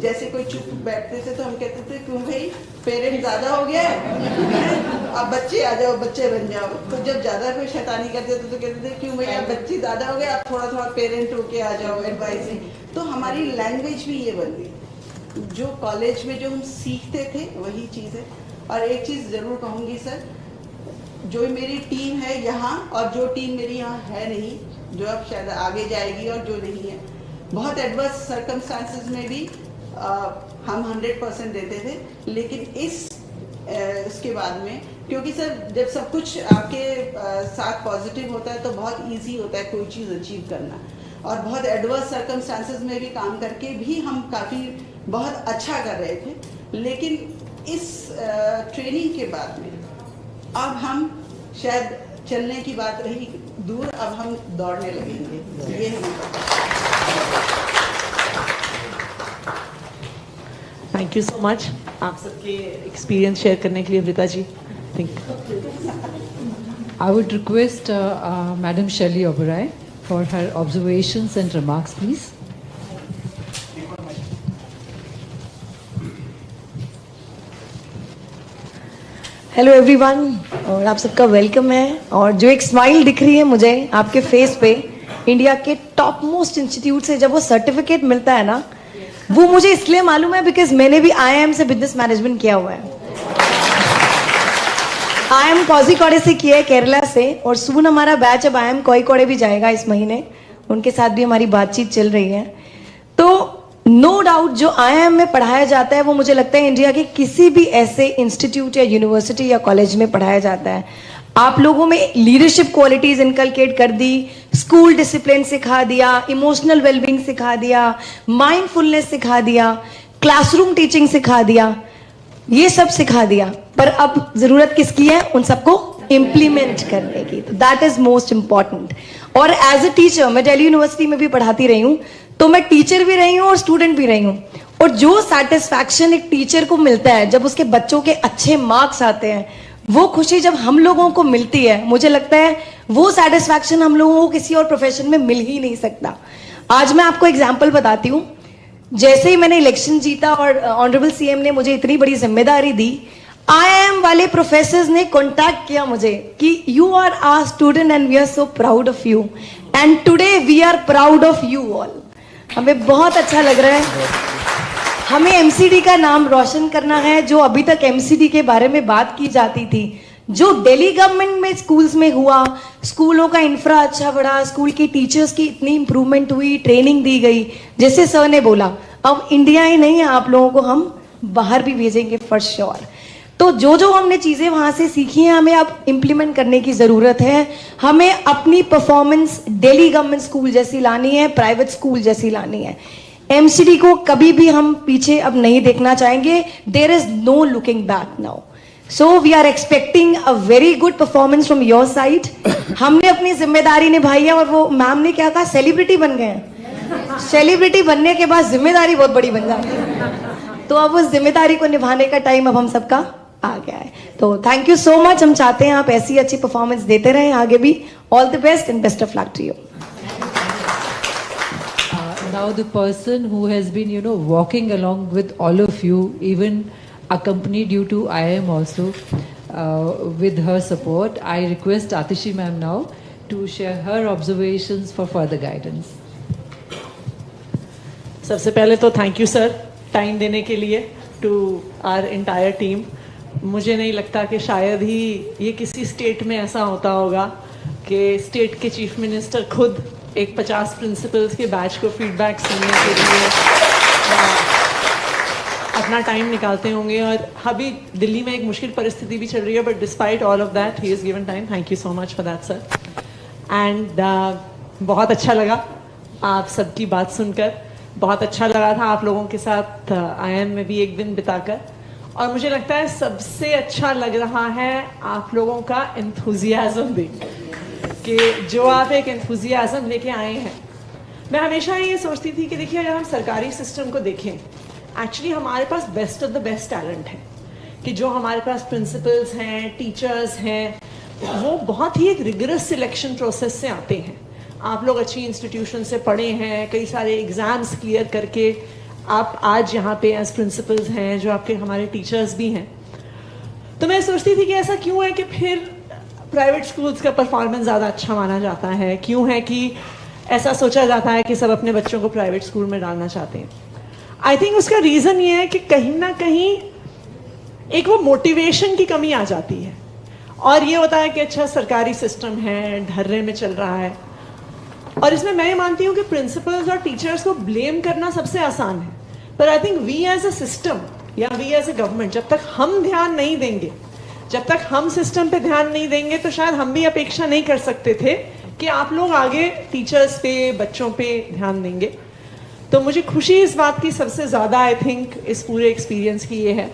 जैसे कोई चुप बैठते थे तो हम कहते थे क्यों भाई पेरेंट ज़्यादा हो गया है, अब बच्चे आ जाओ, बच्चे बन जाओ। तो जब ज़्यादा कोई शैतानी करते थे तो कहते थे क्यों भाई अब बच्चे ज़्यादा हो गए, आप थोड़ा थोड़ा पेरेंट होके आ जाओ, एडवाइजिंग। तो हमारी लैंग्वेज भी ये बन गई, जो कॉलेज में जो हम सीखते थे वही चीज़ है। और एक चीज़ ज़रूर कहूँगी सर, जो मेरी टीम है यहाँ और जो टीम मेरी यहाँ है नहीं, जो अब शायद आगे जाएगी और जो नहीं है, बहुत एडवर्स सर्कमस्टांसेस में भी हम 100% देते थे। लेकिन इसके बाद में, क्योंकि सर जब सब कुछ आपके साथ पॉजिटिव होता है तो बहुत इजी होता है कोई चीज़ अचीव करना। और बहुत एडवर्स सर्कमस्टांसेस में भी काम करके भी हम काफ़ी बहुत अच्छा कर रहे थे। लेकिन इस ट्रेनिंग के बाद में अब हम शायद चलने की बात रही दूर, अब हम दौड़ने लगेंगे, ये हमें थैंक यू सो मच आप सबके एक्सपीरियंस शेयर करने के लिए Amrita ji. Thank you. I would request Madam Shelley Oberoi for her observations and remarks, please. Hello everyone, और आप सबका वेलकम है। और जो एक स्माइल दिख रही है मुझे आपके फेस पे, इंडिया के टॉप मोस्ट इंस्टीट्यूट से जब वो सर्टिफिकेट मिलता है ना, वो मुझे इसलिए मालूम है बिकॉज मैंने भी IIM से बिजनेस मैनेजमेंट किया हुआ है। IIM कोझिकोडे से किया है, केरला से, और सून हमारा बैच अब IIM कोझिकोडे भी जाएगा इस महीने, उनके साथ भी हमारी बातचीत चल रही है। तो नो डाउट जो IIM में पढ़ाया जाता है वो मुझे लगता है इंडिया के किसी भी ऐसे इंस्टीट्यूट या यूनिवर्सिटी या कॉलेज में पढ़ाया जाता है। आप लोगों में लीडरशिप क्वालिटीज इनकलकेट कर दी, स्कूल डिसिप्लिन सिखा दिया, इमोशनल वेलबींग सिखा दिया, माइंडफुलनेस सिखा दिया, क्लासरूम टीचिंग सिखा दिया, ये सब सिखा दिया। पर अब जरूरत किसकी है? उन सबको इम्प्लीमेंट करने की। तो दैट इज मोस्ट इंपॉर्टेंट। और एज अ टीचर, मैं दिल्ली यूनिवर्सिटी में भी पढ़ाती रही हूँ, तो मैं टीचर भी रही हूँ और स्टूडेंट भी रही हूँ। और जो सेटिस्फैक्शन एक टीचर को मिलता है जब उसके बच्चों के अच्छे मार्क्स आते हैं, वो खुशी जब हम लोगों को मिलती है, मुझे लगता है वो सेटिस्फैक्शन हम लोगों को किसी और प्रोफेशन में मिल ही नहीं सकता। आज मैं आपको एग्जाम्पल बताती हूँ। जैसे ही मैंने इलेक्शन जीता और ऑनरेबल CM ने मुझे इतनी बड़ी जिम्मेदारी दी, IIM वाले प्रोफेसर्स ने कॉन्टैक्ट किया मुझे कि you are our student and we are so proud of you, and today we are proud of you all. हमें बहुत अच्छा लग रहा है। हमें MCD का नाम रोशन करना है। जो अभी तक MCD के बारे में बात की जाती थी, जो दिल्ली गवर्नमेंट में स्कूल्स में हुआ, स्कूलों का इंफ्रा अच्छा बढ़ा, स्कूल की टीचर्स की इतनी इंप्रूवमेंट हुई, ट्रेनिंग दी गई, जैसे सर ने बोला, अब इंडिया ही नहीं है, आप लोगों को हम बाहर भी भेजेंगे फॉर श्योर। तो जो जो हमने चीजें वहां से सीखी हैं, हमें अब इम्प्लीमेंट करने की जरूरत है। हमें अपनी परफॉर्मेंस दिल्ली गवर्नमेंट स्कूल जैसी लानी है, प्राइवेट स्कूल जैसी लानी है। MCD को कभी भी हम पीछे अब नहीं देखना चाहेंगे। There is no looking back now. So we are expecting a very good performance from your side. हमने अपनी जिम्मेदारी निभाई है, और वो मैम ने क्या कहा, सेलिब्रिटी बन गए हैं। सेलिब्रिटी बनने के बाद जिम्मेदारी बहुत बड़ी बन जाती है। तो अब उस जिम्मेदारी को निभाने का टाइम अब हम सबका आ गया है। तो थैंक यू सो मच। हम चाहते हैं आप ऐसी अच्छी परफॉर्मेंस देते रहें आगे भी। All the best and best of luck to you. Now the person who has been, walking along with all of you, even accompanied you to IIM also, with her support, I request Atishi ma'am now to share her observations for further guidance. सबसे पहले तो thank you sir time देने के लिए to our entire team. मुझे नहीं लगता कि शायद ही ये किसी स्टेट में ऐसा होता होगा कि स्टेट के चीफ मिनिस्टर खुद एक 50 प्रिंसिपल्स के बैच को फीडबैक सुनने के लिए अपना टाइम निकालते होंगे। और अभी दिल्ली में एक मुश्किल परिस्थिति भी चल रही है, but despite all of that he is given time. Thank you so much for that sir. And बहुत अच्छा लगा आप सबकी बात सुनकर। बहुत अच्छा लगा था आप लोगों के साथ IIM में भी एक दिन बिताकर। और मुझे लगता है सबसे अच्छा लग रहा है आप लोगों का एंथुजियाज्म देख कि जो आप एक एंथुजियाज्म लेके आए हैं। मैं हमेशा ये सोचती थी कि देखिए, अगर हम सरकारी सिस्टम को देखें, एक्चुअली हमारे पास best of the best talent है कि जो हमारे पास प्रिंसिपल्स हैं, टीचर्स हैं, वो बहुत ही एक रिगरस सिलेक्शन प्रोसेस से आते हैं। आप लोग अच्छी इंस्टीट्यूशन से पढ़े हैं, कई सारे एग्ज़ाम्स क्लियर करके आप आज यहाँ पे एज प्रिंसिपल्स हैं, जो आपके हमारे टीचर्स भी हैं। तो मैं सोचती थी कि ऐसा क्यों है कि फिर प्राइवेट स्कूल्स का परफॉर्मेंस ज़्यादा अच्छा माना जाता है, क्यों है कि ऐसा सोचा जाता है कि सब अपने बच्चों को प्राइवेट स्कूल में डालना चाहते हैं। आई थिंक उसका रीज़न ये है कि कहीं ना कहीं एक वो मोटिवेशन की कमी आ जाती है, और ये होता है कि अच्छा सरकारी सिस्टम है, ढर्रे में चल रहा है। और इसमें मैं ये मानती हूँ कि प्रिंसिपल्स और टीचर्स को ब्लेम करना सबसे आसान है, पर I think we as a system या वी एज अ गवर्नमेंट, जब तक हम ध्यान नहीं देंगे, जब तक हम सिस्टम पे ध्यान नहीं देंगे, तो शायद हम भी अपेक्षा नहीं कर सकते थे कि आप लोग आगे टीचर्स पे, बच्चों पे ध्यान देंगे। तो मुझे खुशी इस बात की सबसे ज़्यादा आई थिंक इस पूरे एक्सपीरियंस की ये है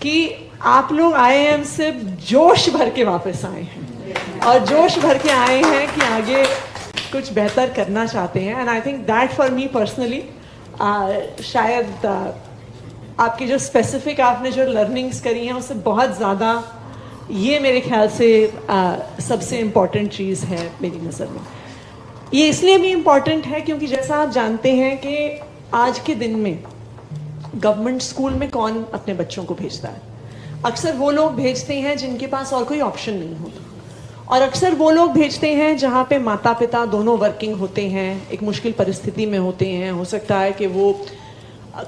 कि आप लोग IIM से जोश भर के वापस आए हैं, और जोश भर के आए हैं कि आगे कुछ बेहतर करना चाहते हैं। And I think that for me personally शायद आपकी जो स्पेसिफिक आपने जो लर्निंग्स करी हैं उससे बहुत ज़्यादा ये मेरे ख्याल से सबसे इम्पॉर्टेंट चीज़ है मेरी नज़र में। ये इसलिए भी इम्पॉर्टेंट है क्योंकि जैसा आप जानते हैं कि आज के दिन में गवर्नमेंट स्कूल में कौन अपने बच्चों को भेजता है? अक्सर वो लोग भेजते हैं जिनके पास और कोई ऑप्शन नहीं होता, और अक्सर वो लोग भेजते हैं जहाँ पे माता पिता दोनों वर्किंग होते हैं, एक मुश्किल परिस्थिति में होते हैं। हो सकता है कि वो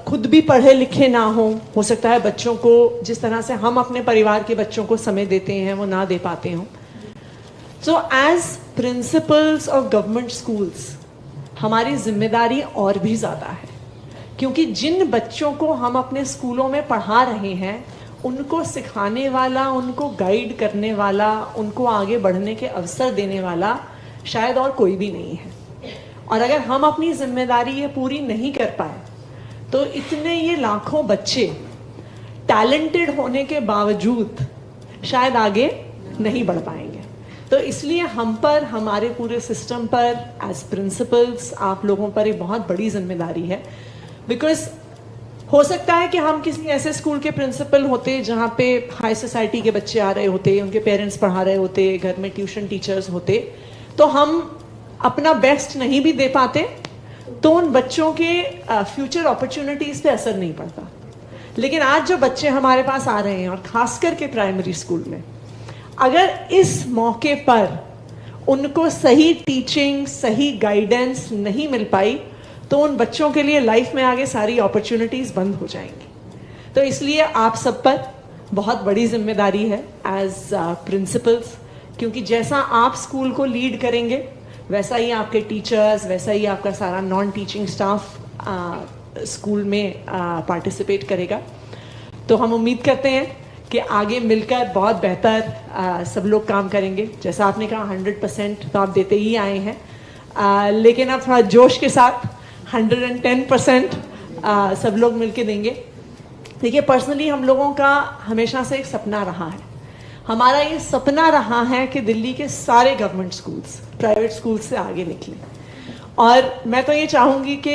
खुद भी पढ़े लिखे ना हो सकता है बच्चों को जिस तरह से हम अपने परिवार के बच्चों को समय देते हैं वो ना दे पाते हों। So as principals of government schools हमारी जिम्मेदारी और भी ज़्यादा है, क्योंकि जिन बच्चों को हम अपने स्कूलों में पढ़ा रहे हैं उनको सिखाने वाला, उनको गाइड करने वाला, उनको आगे बढ़ने के अवसर देने वाला शायद और कोई भी नहीं है। और अगर हम अपनी जिम्मेदारी ये पूरी नहीं कर पाए तो इतने ये लाखों बच्चे टैलेंटेड होने के बावजूद शायद आगे नहीं बढ़ पाएंगे। तो इसलिए हम पर, हमारे पूरे सिस्टम पर एज प्रिंसिपल्स आप लोगों पर एक बहुत बड़ी जिम्मेदारी है। बिकॉज हो सकता है कि हम किसी ऐसे स्कूल के प्रिंसिपल होते जहाँ पे हाई सोसाइटी के बच्चे आ रहे होते, उनके पेरेंट्स पढ़ा रहे होते, घर में ट्यूशन टीचर्स होते, तो हम अपना बेस्ट नहीं भी दे पाते तो उन बच्चों के फ्यूचर अपॉर्चुनिटीज़ पे असर नहीं पड़ता। लेकिन आज जो बच्चे हमारे पास आ रहे हैं और खास करके प्राइमरी स्कूल में, अगर इस मौके पर उनको सही टीचिंग, सही गाइडेंस नहीं मिल पाई तो उन बच्चों के लिए लाइफ में आगे सारी अपॉर्चुनिटीज़ बंद हो जाएंगी। तो इसलिए आप सब पर बहुत बड़ी जिम्मेदारी है एज प्रिंसिपल्स, क्योंकि जैसा आप स्कूल को लीड करेंगे वैसा ही आपके टीचर्स, वैसा ही आपका सारा नॉन टीचिंग स्टाफ स्कूल में पार्टिसिपेट करेगा। तो हम उम्मीद करते हैं कि आगे मिलकर बहुत बेहतर सब लोग काम करेंगे। जैसा आपने कहा 100% तो आप देते ही आए हैं, लेकिन अब थोड़ा जोश के साथ 110% सब लोग मिलके देंगे। देखिए, पर्सनली हम लोगों का हमेशा से एक सपना रहा है, हमारा ये सपना रहा है कि दिल्ली के सारे गवर्नमेंट स्कूल्स प्राइवेट स्कूल्स से आगे निकलें। और मैं तो ये चाहूँगी कि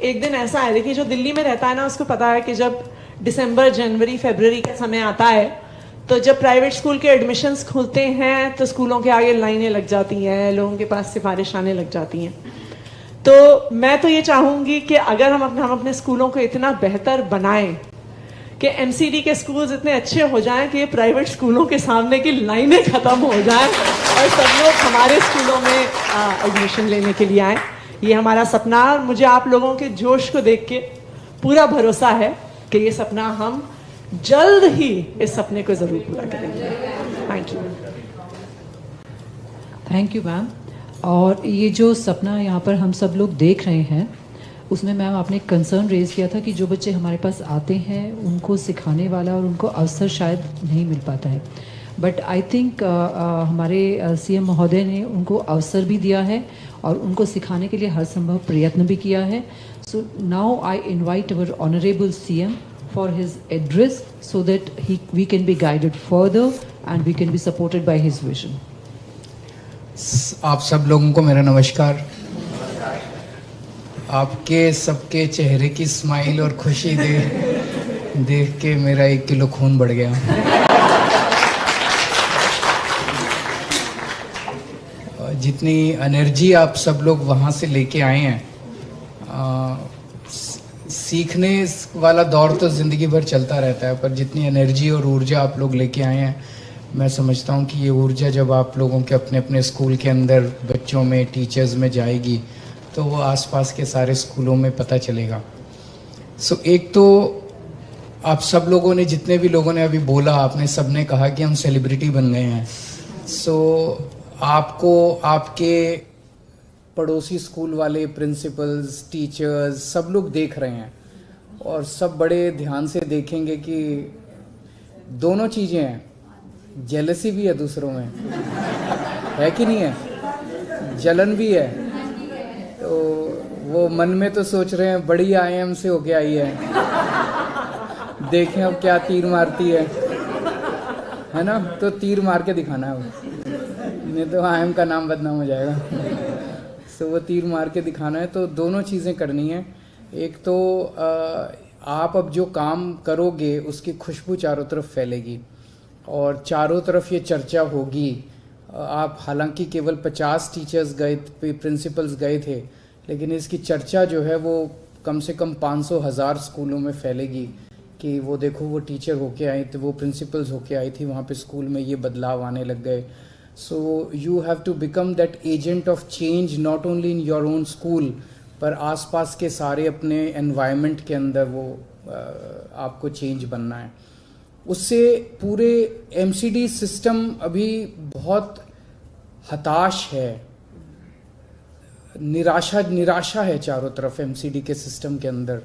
एक दिन ऐसा है, देखिए जो दिल्ली में रहता है ना उसको पता है कि जब दिसंबर, जनवरी, फरवरी का समय आता है तो जब प्राइवेट स्कूल के एडमिशन्स खुलते हैं तो स्कूलों के आगे लाइनें लग जाती हैं, लोगों के पास सिफारिश आने लग जाती हैं। तो मैं तो ये चाहूँगी कि अगर हम अपने स्कूलों को इतना बेहतर बनाएं कि एमसीडी के स्कूल्स इतने अच्छे हो जाएं कि प्राइवेट स्कूलों के सामने की लाइनें ख़त्म हो जाएं और सब लोग हमारे स्कूलों में एडमिशन लेने के लिए आएँ। ये हमारा सपना, और मुझे आप लोगों के जोश को देख के पूरा भरोसा है कि ये सपना हम जल्द ही इस सपने को ज़रूर पूरा करेंगे। Thank you. Thank you ma'am. और ये जो सपना यहाँ पर हम सब लोग देख रहे हैं उसमें मैम आपने एक कंसर्न रेज किया था कि जो बच्चे हमारे पास आते हैं उनको सिखाने वाला और उनको अवसर शायद नहीं मिल पाता है, बट आई थिंक हमारे सीएम महोदय ने उनको अवसर भी दिया है और उनको सिखाने के लिए हर संभव प्रयत्न भी किया है। So now I invite our honourable CM for his address so that we can be guided further and we can be supported by his vision. आप सब लोगों को मेरा नमस्कार। आपके सबके चेहरे की स्माइल और खुशी देख के मेरा 1 किलो खून बढ़ गया। जितनी एनर्जी आप सब लोग वहाँ से लेके आए हैं, सीखने वाला दौर तो ज़िंदगी भर चलता रहता है, पर जितनी एनर्जी और ऊर्जा आप लोग लेके आए हैं, मैं समझता हूँ कि ये ऊर्जा जब आप लोगों के अपने अपने स्कूल के अंदर बच्चों में, टीचर्स में जाएगी तो वो आसपास के सारे स्कूलों में पता चलेगा। सो एक तो आप सब लोगों ने, जितने भी लोगों ने अभी बोला, आपने सब ने कहा कि हम सेलिब्रिटी बन गए हैं। सो आपको आपके पड़ोसी स्कूल वाले प्रिंसिपल्स, टीचर्स सब लोग देख रहे हैं और सब बड़े ध्यान से देखेंगे कि दोनों चीज़ें हैं, जेलसी भी है दूसरों में, है कि नहीं है, जलन भी है। तो वो मन में तो सोच रहे हैं बड़ी आईएम से होके आई है, देखें अब क्या तीर मारती है ना। तो तीर मार के दिखाना है, नहीं तो आईएम का नाम बदनाम हो जाएगा। सो वो तीर मार के दिखाना है। तो दोनों चीज़ें करनी है। एक तो आप अब जो काम करोगे उसकी खुशबू चारों तरफ फैलेगी, और चारों तरफ ये चर्चा होगी। आप हालांकि केवल 50 टीचर्स गए, प्रिंसिपल्स गए थे, लेकिन इसकी चर्चा जो है वो कम से कम 500,000 स्कूलों में फैलेगी कि वो देखो वो टीचर होके आई थी, वो प्रिंसिपल्स होके आई थी, वहाँ पे स्कूल में ये बदलाव आने लग गए। So you have to become that agent of change not only in your own school, पर आसपास के सारे अपने एनवायरनमेंट के अंदर वो आपको चेंज बनना है। उससे पूरे एमसीडी सिस्टम अभी बहुत हताश है, निराशा है चारों तरफ एमसीडी के सिस्टम के अंदर,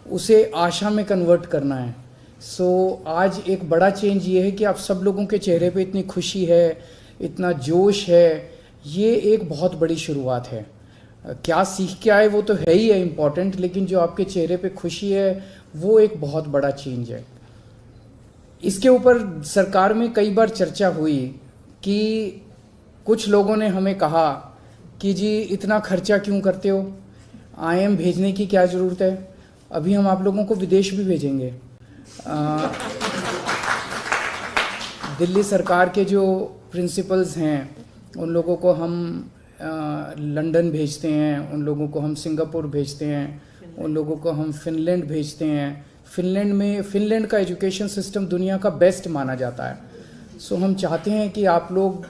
उसे आशा में कन्वर्ट करना है। सो आज एक बड़ा चेंज ये है कि आप सब लोगों के चेहरे पे इतनी खुशी है, इतना जोश है, ये एक बहुत बड़ी शुरुआत है। क्या सीख के आए वो तो है ही है इम्पॉर्टेंट, लेकिन जो आपके चेहरे पे खुशी है वो एक बहुत बड़ा चेंज है। इसके ऊपर सरकार में कई बार चर्चा हुई कि कुछ लोगों ने हमें कहा कि जी इतना खर्चा क्यों करते हो, आईएम भेजने की क्या ज़रूरत है, अभी हम आप लोगों को विदेश भी भेजेंगे। दिल्ली सरकार के जो प्रिंसिपल्स हैं उन लोगों को हम लंदन भेजते हैं, उन लोगों को हम सिंगापुर भेजते हैं, उन लोगों को हम फिनलैंड भेजते हैं। फिनलैंड का एजुकेशन सिस्टम दुनिया का बेस्ट माना जाता है। सो हम चाहते हैं कि आप लोग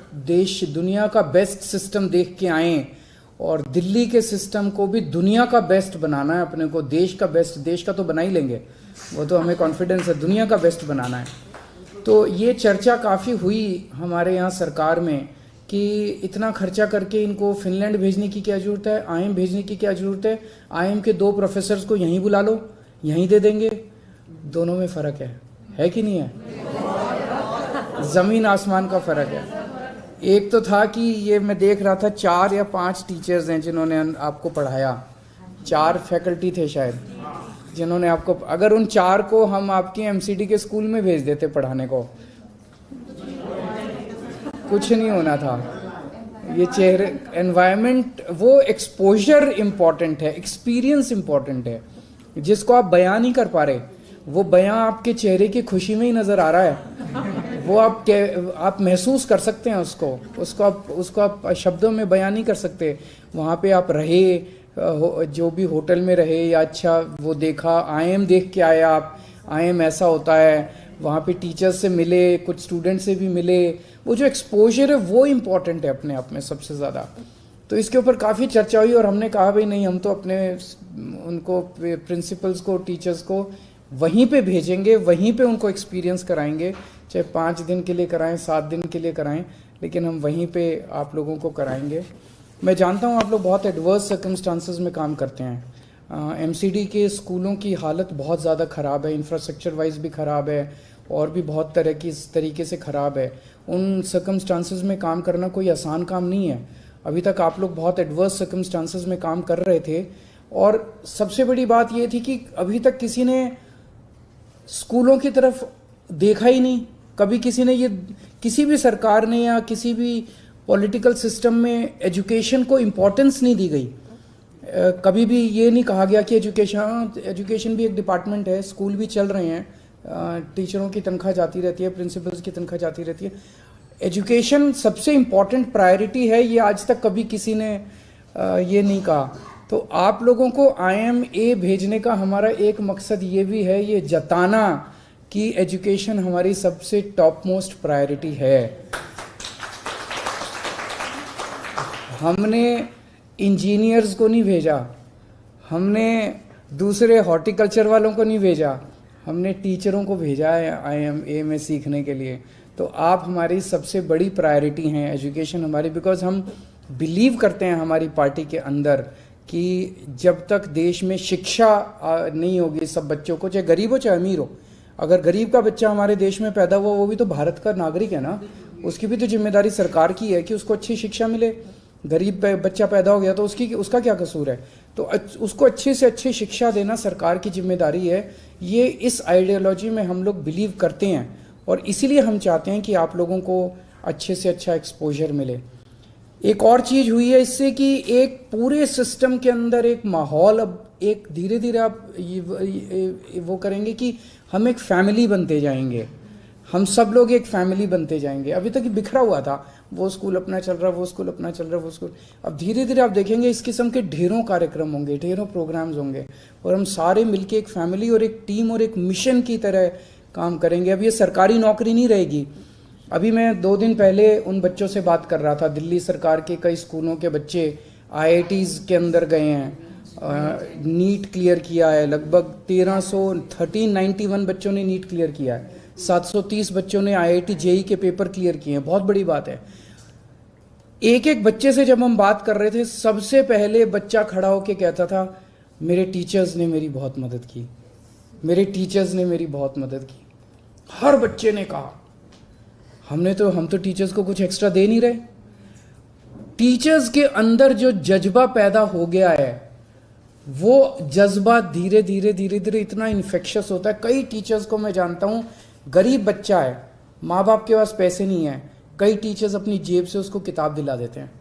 दुनिया का बेस्ट सिस्टम देख के आएँ, और दिल्ली के सिस्टम को भी दुनिया का बेस्ट बनाना है अपने को। देश का बेस्ट, देश का तो बना ही लेंगे, वो तो हमें कॉन्फिडेंस है, दुनिया का बेस्ट बनाना है। तो ये चर्चा काफ़ी हुई हमारे यहाँ सरकार में कि इतना खर्चा करके इनको फिनलैंड भेजने की क्या ज़रूरत है, आईएम भेजने की क्या ज़रूरत है, आईएम के 2 प्रोफेसर्स को यहीं बुला लो, यहीं दे देंगे। दोनों में फ़र्क है कि नहीं है? ज़मीन आसमान का फ़र्क है। एक तो था कि ये मैं देख रहा था 4 या 5 टीचर्स हैं जिन्होंने आपको पढ़ाया, 4 फैकल्टी थे शायद जिन्होंने आपको, अगर उन 4 को हम आपके एमसीडी के स्कूल में भेज देते पढ़ाने को, कुछ नहीं होना था। ये चेहरे, एनवायरनमेंट, वो एक्सपोजर इम्पॉर्टेंट है, एक्सपीरियंस इम्पॉर्टेंट है, जिसको आप बयान नहीं कर पा रहे, वो बयान आपके चेहरे की खुशी में ही नज़र आ रहा है। वो आप महसूस कर सकते हैं उसको आप शब्दों में बयान नहीं कर सकते। वहाँ पे आप रहे, जो भी होटल में रहे या अच्छा वो देखा, आईएम देख के आए आप, आईएम ऐसा होता है, वहाँ पे टीचर्स से मिले, कुछ स्टूडेंट से भी मिले, वो जो एक्सपोजर है वो इम्पॉर्टेंट है अपने आप में सबसे ज़्यादा। तो इसके ऊपर काफ़ी चर्चा हुई और हमने कहा भाई नहीं, हम तो अपने उनको प्रिंसिपल्स को, टीचर्स को वहीं पे भेजेंगे, वहीं पे उनको एक्सपीरियंस कराएंगे, चाहे 5 दिन के लिए कराएं, 7 दिन के लिए कराएं, लेकिन हम वहीं पे आप लोगों को कराएंगे। मैं जानता हूँ आप लोग बहुत एडवर्स सर्कमस्टांसेस में काम करते हैं। एमसीडी के स्कूलों की हालत बहुत ज़्यादा ख़राब है, इंफ्रास्ट्रक्चर वाइज भी ख़राब है और भी बहुत तरह की इस तरीके से ख़राब है। उन सर्कमस्टांसेस में काम करना कोई आसान काम नहीं है। अभी तक आप लोग बहुत एडवर्स सर्कमस्टांसेस में काम कर रहे थे, और सबसे बड़ी बात ये थी कि अभी तक किसी ने स्कूलों की तरफ देखा ही नहीं। कभी किसी भी सरकार ने या किसी भी पॉलिटिकल सिस्टम में एजुकेशन को इम्पोर्टेंस नहीं दी गई। कभी भी ये नहीं कहा गया कि एजुकेशन भी एक डिपार्टमेंट है, स्कूल भी चल रहे हैं, टीचरों की तनख्वाह जाती रहती है, प्रिंसिपल्स की तनख्वाह जाती रहती है। एजुकेशन सबसे इम्पॉर्टेंट प्रायोरिटी है, ये आज तक कभी किसी ने ये नहीं कहा। तो आप लोगों को IMA भेजने का हमारा एक मकसद ये भी है, ये जताना कि एजुकेशन हमारी सबसे टॉप मोस्ट प्रायोरिटी है। हमने इंजीनियर्स को नहीं भेजा, हमने दूसरे हॉर्टिकल्चर वालों को नहीं भेजा, हमने टीचरों को भेजा है IMA में सीखने के लिए। तो आप हमारी सबसे बड़ी प्रायोरिटी हैं, एजुकेशन हमारी, बिकॉज हम बिलीव करते हैं हमारी पार्टी के अंदर कि जब तक देश में शिक्षा नहीं होगी सब बच्चों को, चाहे गरीब हो चाहे अमीर हो, अगर गरीब का बच्चा हमारे देश में पैदा हुआ वो भी तो भारत का नागरिक है ना, उसकी भी तो जिम्मेदारी सरकार की है कि उसको अच्छी शिक्षा मिले। गरीब बच्चा पैदा हो गया तो उसका क्या कसूर है? तो उसको अच्छी से अच्छी शिक्षा देना सरकार की जिम्मेदारी है। ये इस आइडियोलॉजी में हम लोग बिलीव करते हैं और इसीलिए हम चाहते हैं कि आप लोगों को अच्छे से अच्छा एक्सपोजर मिले। एक और चीज़ हुई है इससे कि एक पूरे सिस्टम के अंदर एक माहौल, अब एक धीरे धीरे आप वो करेंगे कि हम एक फैमिली बनते जाएंगे। हम सब लोग एक फैमिली बनते जाएंगे। अभी तक बिखरा हुआ था, वो स्कूल अपना चल रहा, वो स्कूल अपना चल रहा, वो स्कूल। अब धीरे धीरे आप देखेंगे इस किस्म के ढेरों कार्यक्रम होंगे, ढेरों प्रोग्राम्स होंगे, और हम सारे मिलके एक फैमिली और एक टीम और एक मिशन की तरह काम करेंगे। अब ये सरकारी नौकरी नहीं रहेगी। अभी मैं 2 दिन पहले उन बच्चों से बात कर रहा था, दिल्ली सरकार के कई स्कूलों के बच्चे IITs के अंदर गए हैं, नीट क्लियर किया है, लगभग 1391 बच्चों ने नीट क्लियर किया है, 730 बच्चों ने IIT JEE के पेपर क्लियर किए हैं। बहुत बड़ी बात है। एक एक बच्चे से जब हम बात कर रहे थे, सबसे पहले बच्चा खड़ा होकर कहता था मेरे टीचर्स ने मेरी बहुत मदद की, मेरे टीचर्स ने मेरी बहुत मदद की। हर बच्चे ने कहा हम तो टीचर्स को कुछ एक्स्ट्रा दे नहीं रहे। टीचर्स के अंदर जो जज्बा पैदा हो गया है, वो जज्बा धीरे धीरे इतना इन्फेक्शस होता है। कई टीचर्स को मैं जानता हूं, गरीब बच्चा है, माँ बाप के पास पैसे नहीं है, कई टीचर्स अपनी जेब से उसको किताब दिला देते हैं।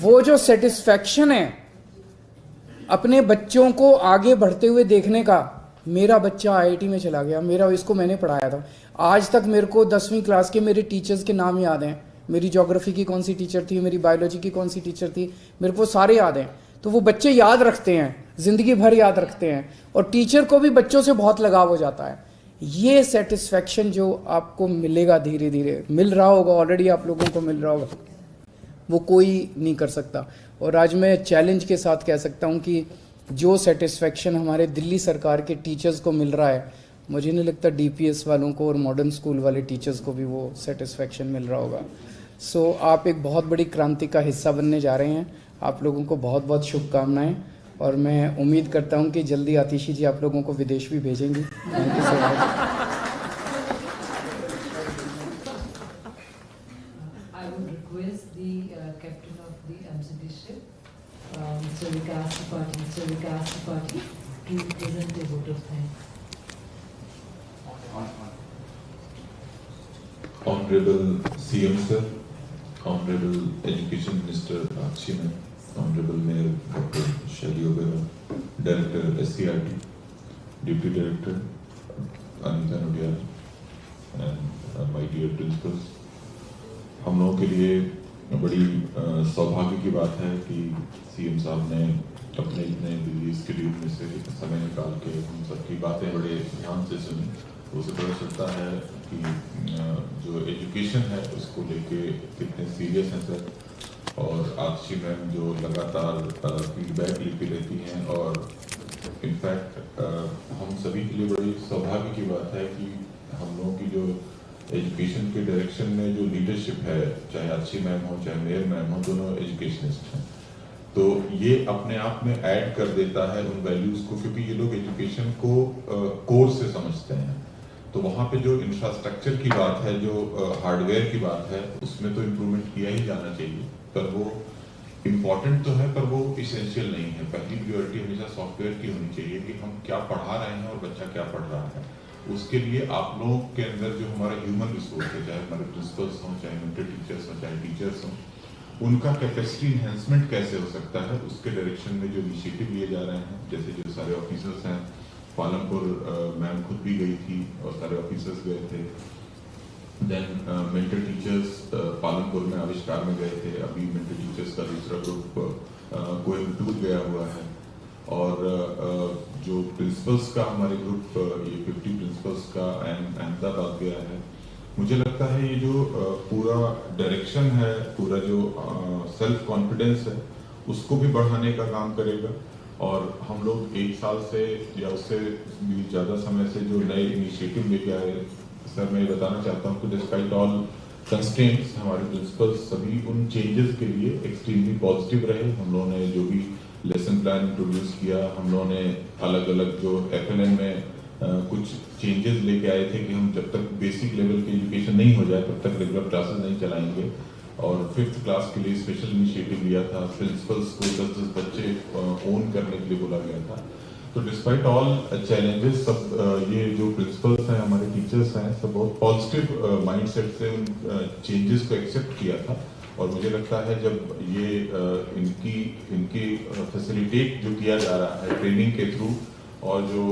वो जो सेटिस्फैक्शन है अपने बच्चों को आगे बढ़ते हुए देखने का, मेरा बच्चा IIT में चला गया, मेरा इसको मैंने पढ़ाया था। आज तक मेरे को 10वीं क्लास के मेरे टीचर्स के नाम याद हैं। मेरी ज्योग्राफी की कौन सी टीचर थी, मेरी बायोलॉजी की कौन सी टीचर थी, मेरे को सारे याद हैं। तो वो बच्चे याद रखते हैं, जिंदगी भर याद रखते हैं, और टीचर को भी बच्चों से बहुत लगाव हो जाता है। ये सेटिस्फैक्शन जो आपको मिलेगा, धीरे धीरे मिल रहा होगा, ऑलरेडी आप लोगों को मिल रहा होगा, वो कोई नहीं कर सकता। और आज मैं चैलेंज के साथ कह सकता हूँ कि जो सेटिस्फैक्शन हमारे दिल्ली सरकार के टीचर्स को मिल रहा है, मुझे नहीं लगता DPS वालों को और मॉडर्न स्कूल वाले टीचर्स को भी वो सेटिस्फैक्शन मिल रहा होगा। सो आप एक बहुत बड़ी क्रांति का हिस्सा बनने जा रहे हैं। आप लोगों को बहुत बहुत शुभकामनाएं, और मैं उम्मीद करता हूं कि जल्दी आतिशी जी आप लोगों को विदेश भी भेजेंगी। Thank you so much. I would request the captain of the MCD ship, Mr. Vikas Tripathi, to present a vote of thanks. Honorable CM Sir, Honorable Education Minister Akshi Ma'am, Honorable Mayor Dr. Shaili Obera, Director SCRT, Deputy Director Anita Nodial, and my dear principals, हम लोगों के लिए बड़ी सौभाग्य की बात है कि CM साहब ने अपने इतने बिजी शेड्यूल में से समय निकाल के हम सबकी बातें बड़े ध्यान से सुनी। उससे पता चलता है कि जो एजुकेशन है उसको लेके कितने सीरियस हैं सर, और आतिशी मैम जो लगातार फीडबैक लेती रहती हैं। और इनफैक्ट हम सभी के लिए बड़ी सौभाग्य की बात है कि हम लोगों की जो एजुकेशन के डायरेक्शन में जो लीडरशिप है, चाहे आतिशी मैम हो चाहे मेयर मैम हो, दोनों एजुकेशनिस्ट हैं। तो ये अपने आप में ऐड कर देता है उन वैल्यूज को, क्योंकि ये लोग एजुकेशन को कोर से समझते हैं। तो वहाँ पे जो इंफ्रास्ट्रक्चर की बात है, जो हार्डवेयर की बात है, उसमें तो इम्प्रूवमेंट किया ही जाना चाहिए, पर वो इम्पॉर्टेंट तो है पर वो इसेंशियल नहीं है। पहली प्रायोरिटी हमेशा सॉफ्टवेयर की होनी चाहिए कि हम क्या पढ़ा रहे हैं और बच्चा क्या पढ़ रहा है। उसके लिए आप लोगों के अंदर जो हमारा ह्यूमन रिसोर्स है, चाहे हमारे प्रिंसिपल्स हों, चाहे मेंटर टीचर्स हों, चाहे टीचर्स हों, उनका कैपेसिटी इन्हेंसमेंट कैसे हो सकता है, उसके डायरेक्शन में जो इनिशिएटिव लिए जा रहे हैं। जैसे जो सारे ऑफिसर्स हैं, पालमपुर मैम खुद भी गई थी और सारे ऑफिसर्स गए थे। देन मेंटर टीचर्स पालमपुर में आविष्कार में गए थे। अभी मेंटर टीचर्स का दूसरा ग्रुप कोयम्बटूर गया हुआ है। और जो प्रिंसिपल्स का हमारे ग्रुप, ये 50 प्रिंसिपल्स का अहमदाबाद गया है। मुझे लगता है ये जो पूरा डायरेक्शन है, पूरा जो सेल्फ कॉन्फिडेंस है, उसको भी बढ़ाने का काम करेगा। और हम लोग 1 साल से या उससे भी ज़्यादा समय से जो नए इनिशिएटिव लेके आए, सर मैं ये बताना चाहता हूँ कि डिस्पाइट ऑल कंस्ट्रेंट्स हमारे प्रिंसिपल्स सभी उन चेंजेस के लिए एक्सट्रीमली पॉजिटिव रहे। हम लोगों ने जो भी लेसन प्लान इंट्रोड्यूस किया, हम लोगों ने अलग अलग जो FLN में कुछ चेंजेस लेके आए थे कि हम जब तक बेसिक लेवल की एजुकेशन नहीं हो जाए तब तक रेगुलर क्लासेस नहीं चलाएंगे। और 5th क्लास के लिए स्पेशल इनिशिएटिव लिया था। प्रिंसिपल्स को 10-10 बच्चे ओन करने के लिए बोला गया था। तो डिस्पाइट ऑल चैलेंजेस, सब ये जो प्रिंसिपल्स हैं, हमारे टीचर्स हैं, सब बहुत पॉजिटिव माइंडसेट से उन चेंजेस को एक्सेप्ट किया था। और मुझे लगता है जब ये इनकी फैसिलिटेट जो किया जा रहा है ट्रेनिंग के थ्रू, और जो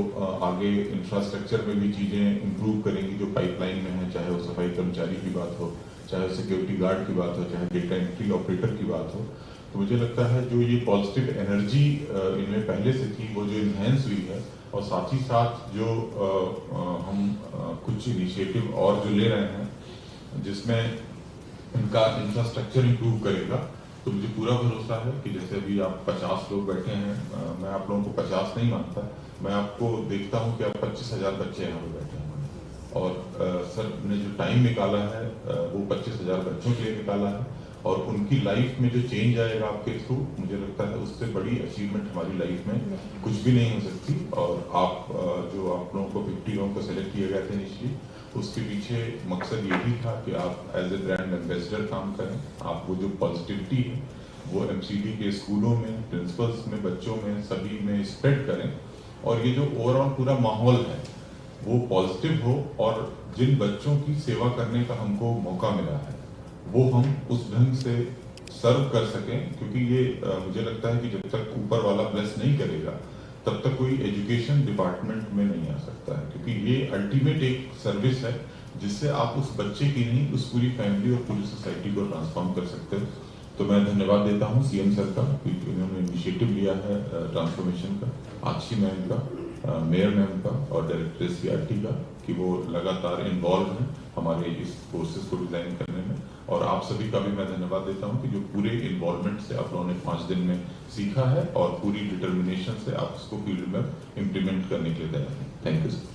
आगे इंफ्रास्ट्रक्चर में भी चीज़ें इम्प्रूव करेंगी जो पाइपलाइन में है, चाहे वो सफाई कर्मचारी की बात हो, चाहे सिक्योरिटी गार्ड की बात हो, चाहे डेटा एंट्री ऑपरेटर की बात हो, तो मुझे लगता है जो ये पॉजिटिव एनर्जी इनमें पहले से थी वो जो इन्हेंस हुई है, और साथ ही साथ जो हम कुछ इनिशिएटिव और जो ले रहे हैं जिसमें इनका इंफ्रास्ट्रक्चर इम्प्रूव करेगा, तो मुझे पूरा भरोसा है कि जैसे अभी आप 50 लोग बैठे हैं, मैं आप लोगों को 50 नहीं मानता, मैं आपको देखता हूं कि आप 25,000 बच्चे यहाँ पे बैठे हैं, और सर ने जो टाइम निकाला है वो 25,000 बच्चों के लिए निकाला है, और उनकी लाइफ में जो चेंज आएगा आपके थ्रू, मुझे लगता है उससे बड़ी अचीवमेंट हमारी लाइफ में कुछ भी नहीं हो सकती। और आप जो आप लोगों को 50 लोगों को सेलेक्ट किए गए थे इनिशियली, उसके पीछे मकसद यही था कि आप एज ए ब्रांड एम्बेसडर काम करें, आप वो जो पॉजिटिविटी है वो एमसीडी के स्कूलों में, प्रिंसिपल्स में, बच्चों में, सभी में स्प्रेड करें, और ये जो ओवरऑल पूरा माहौल है वो पॉजिटिव हो, और जिन बच्चों की सेवा करने का हमको मौका मिला है वो हम उस ढंग से सर्व कर सकें, क्योंकि ये मुझे लगता है कि जब तक ऊपर वाला ब्लेस नहीं करेगा तब तक कोई एजुकेशन डिपार्टमेंट में नहीं आ सकता है, क्योंकि ये अल्टीमेट एक सर्विस है जिससे आप उस बच्चे की नहीं, उस पूरी फैमिली और पूरी सोसाइटी को ट्रांसफॉर्म कर सकते हो। तो मैं धन्यवाद देता हूँ सीएम सर का, क्योंकि उन्होंने इनिशिएटिव लिया है ट्रांसफॉर्मेशन का, आक्षी मैम का, मेयर मैम का और डायरेक्टर सीआरटी का, कि वो लगातार इन्वॉल्व हैं हमारे इस कोर्सेज को डिजाइन करने में, और आप सभी का भी मैं धन्यवाद देता हूं कि जो पूरे इन्वॉल्वमेंट से आप लोगों ने 5 दिन में सीखा है और पूरी डिटर्मिनेशन से आप इसको फील्ड में इम्प्लीमेंट करने के लिए तैयार हैं। Thank you sir.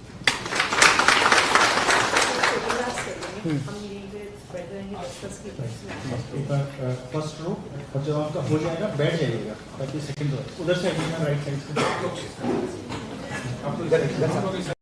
First row, और जब आपका हो जाएगा बैठ जाइएगा, ताकि सेकंड रो उधर से राइट साइड से आपको इधर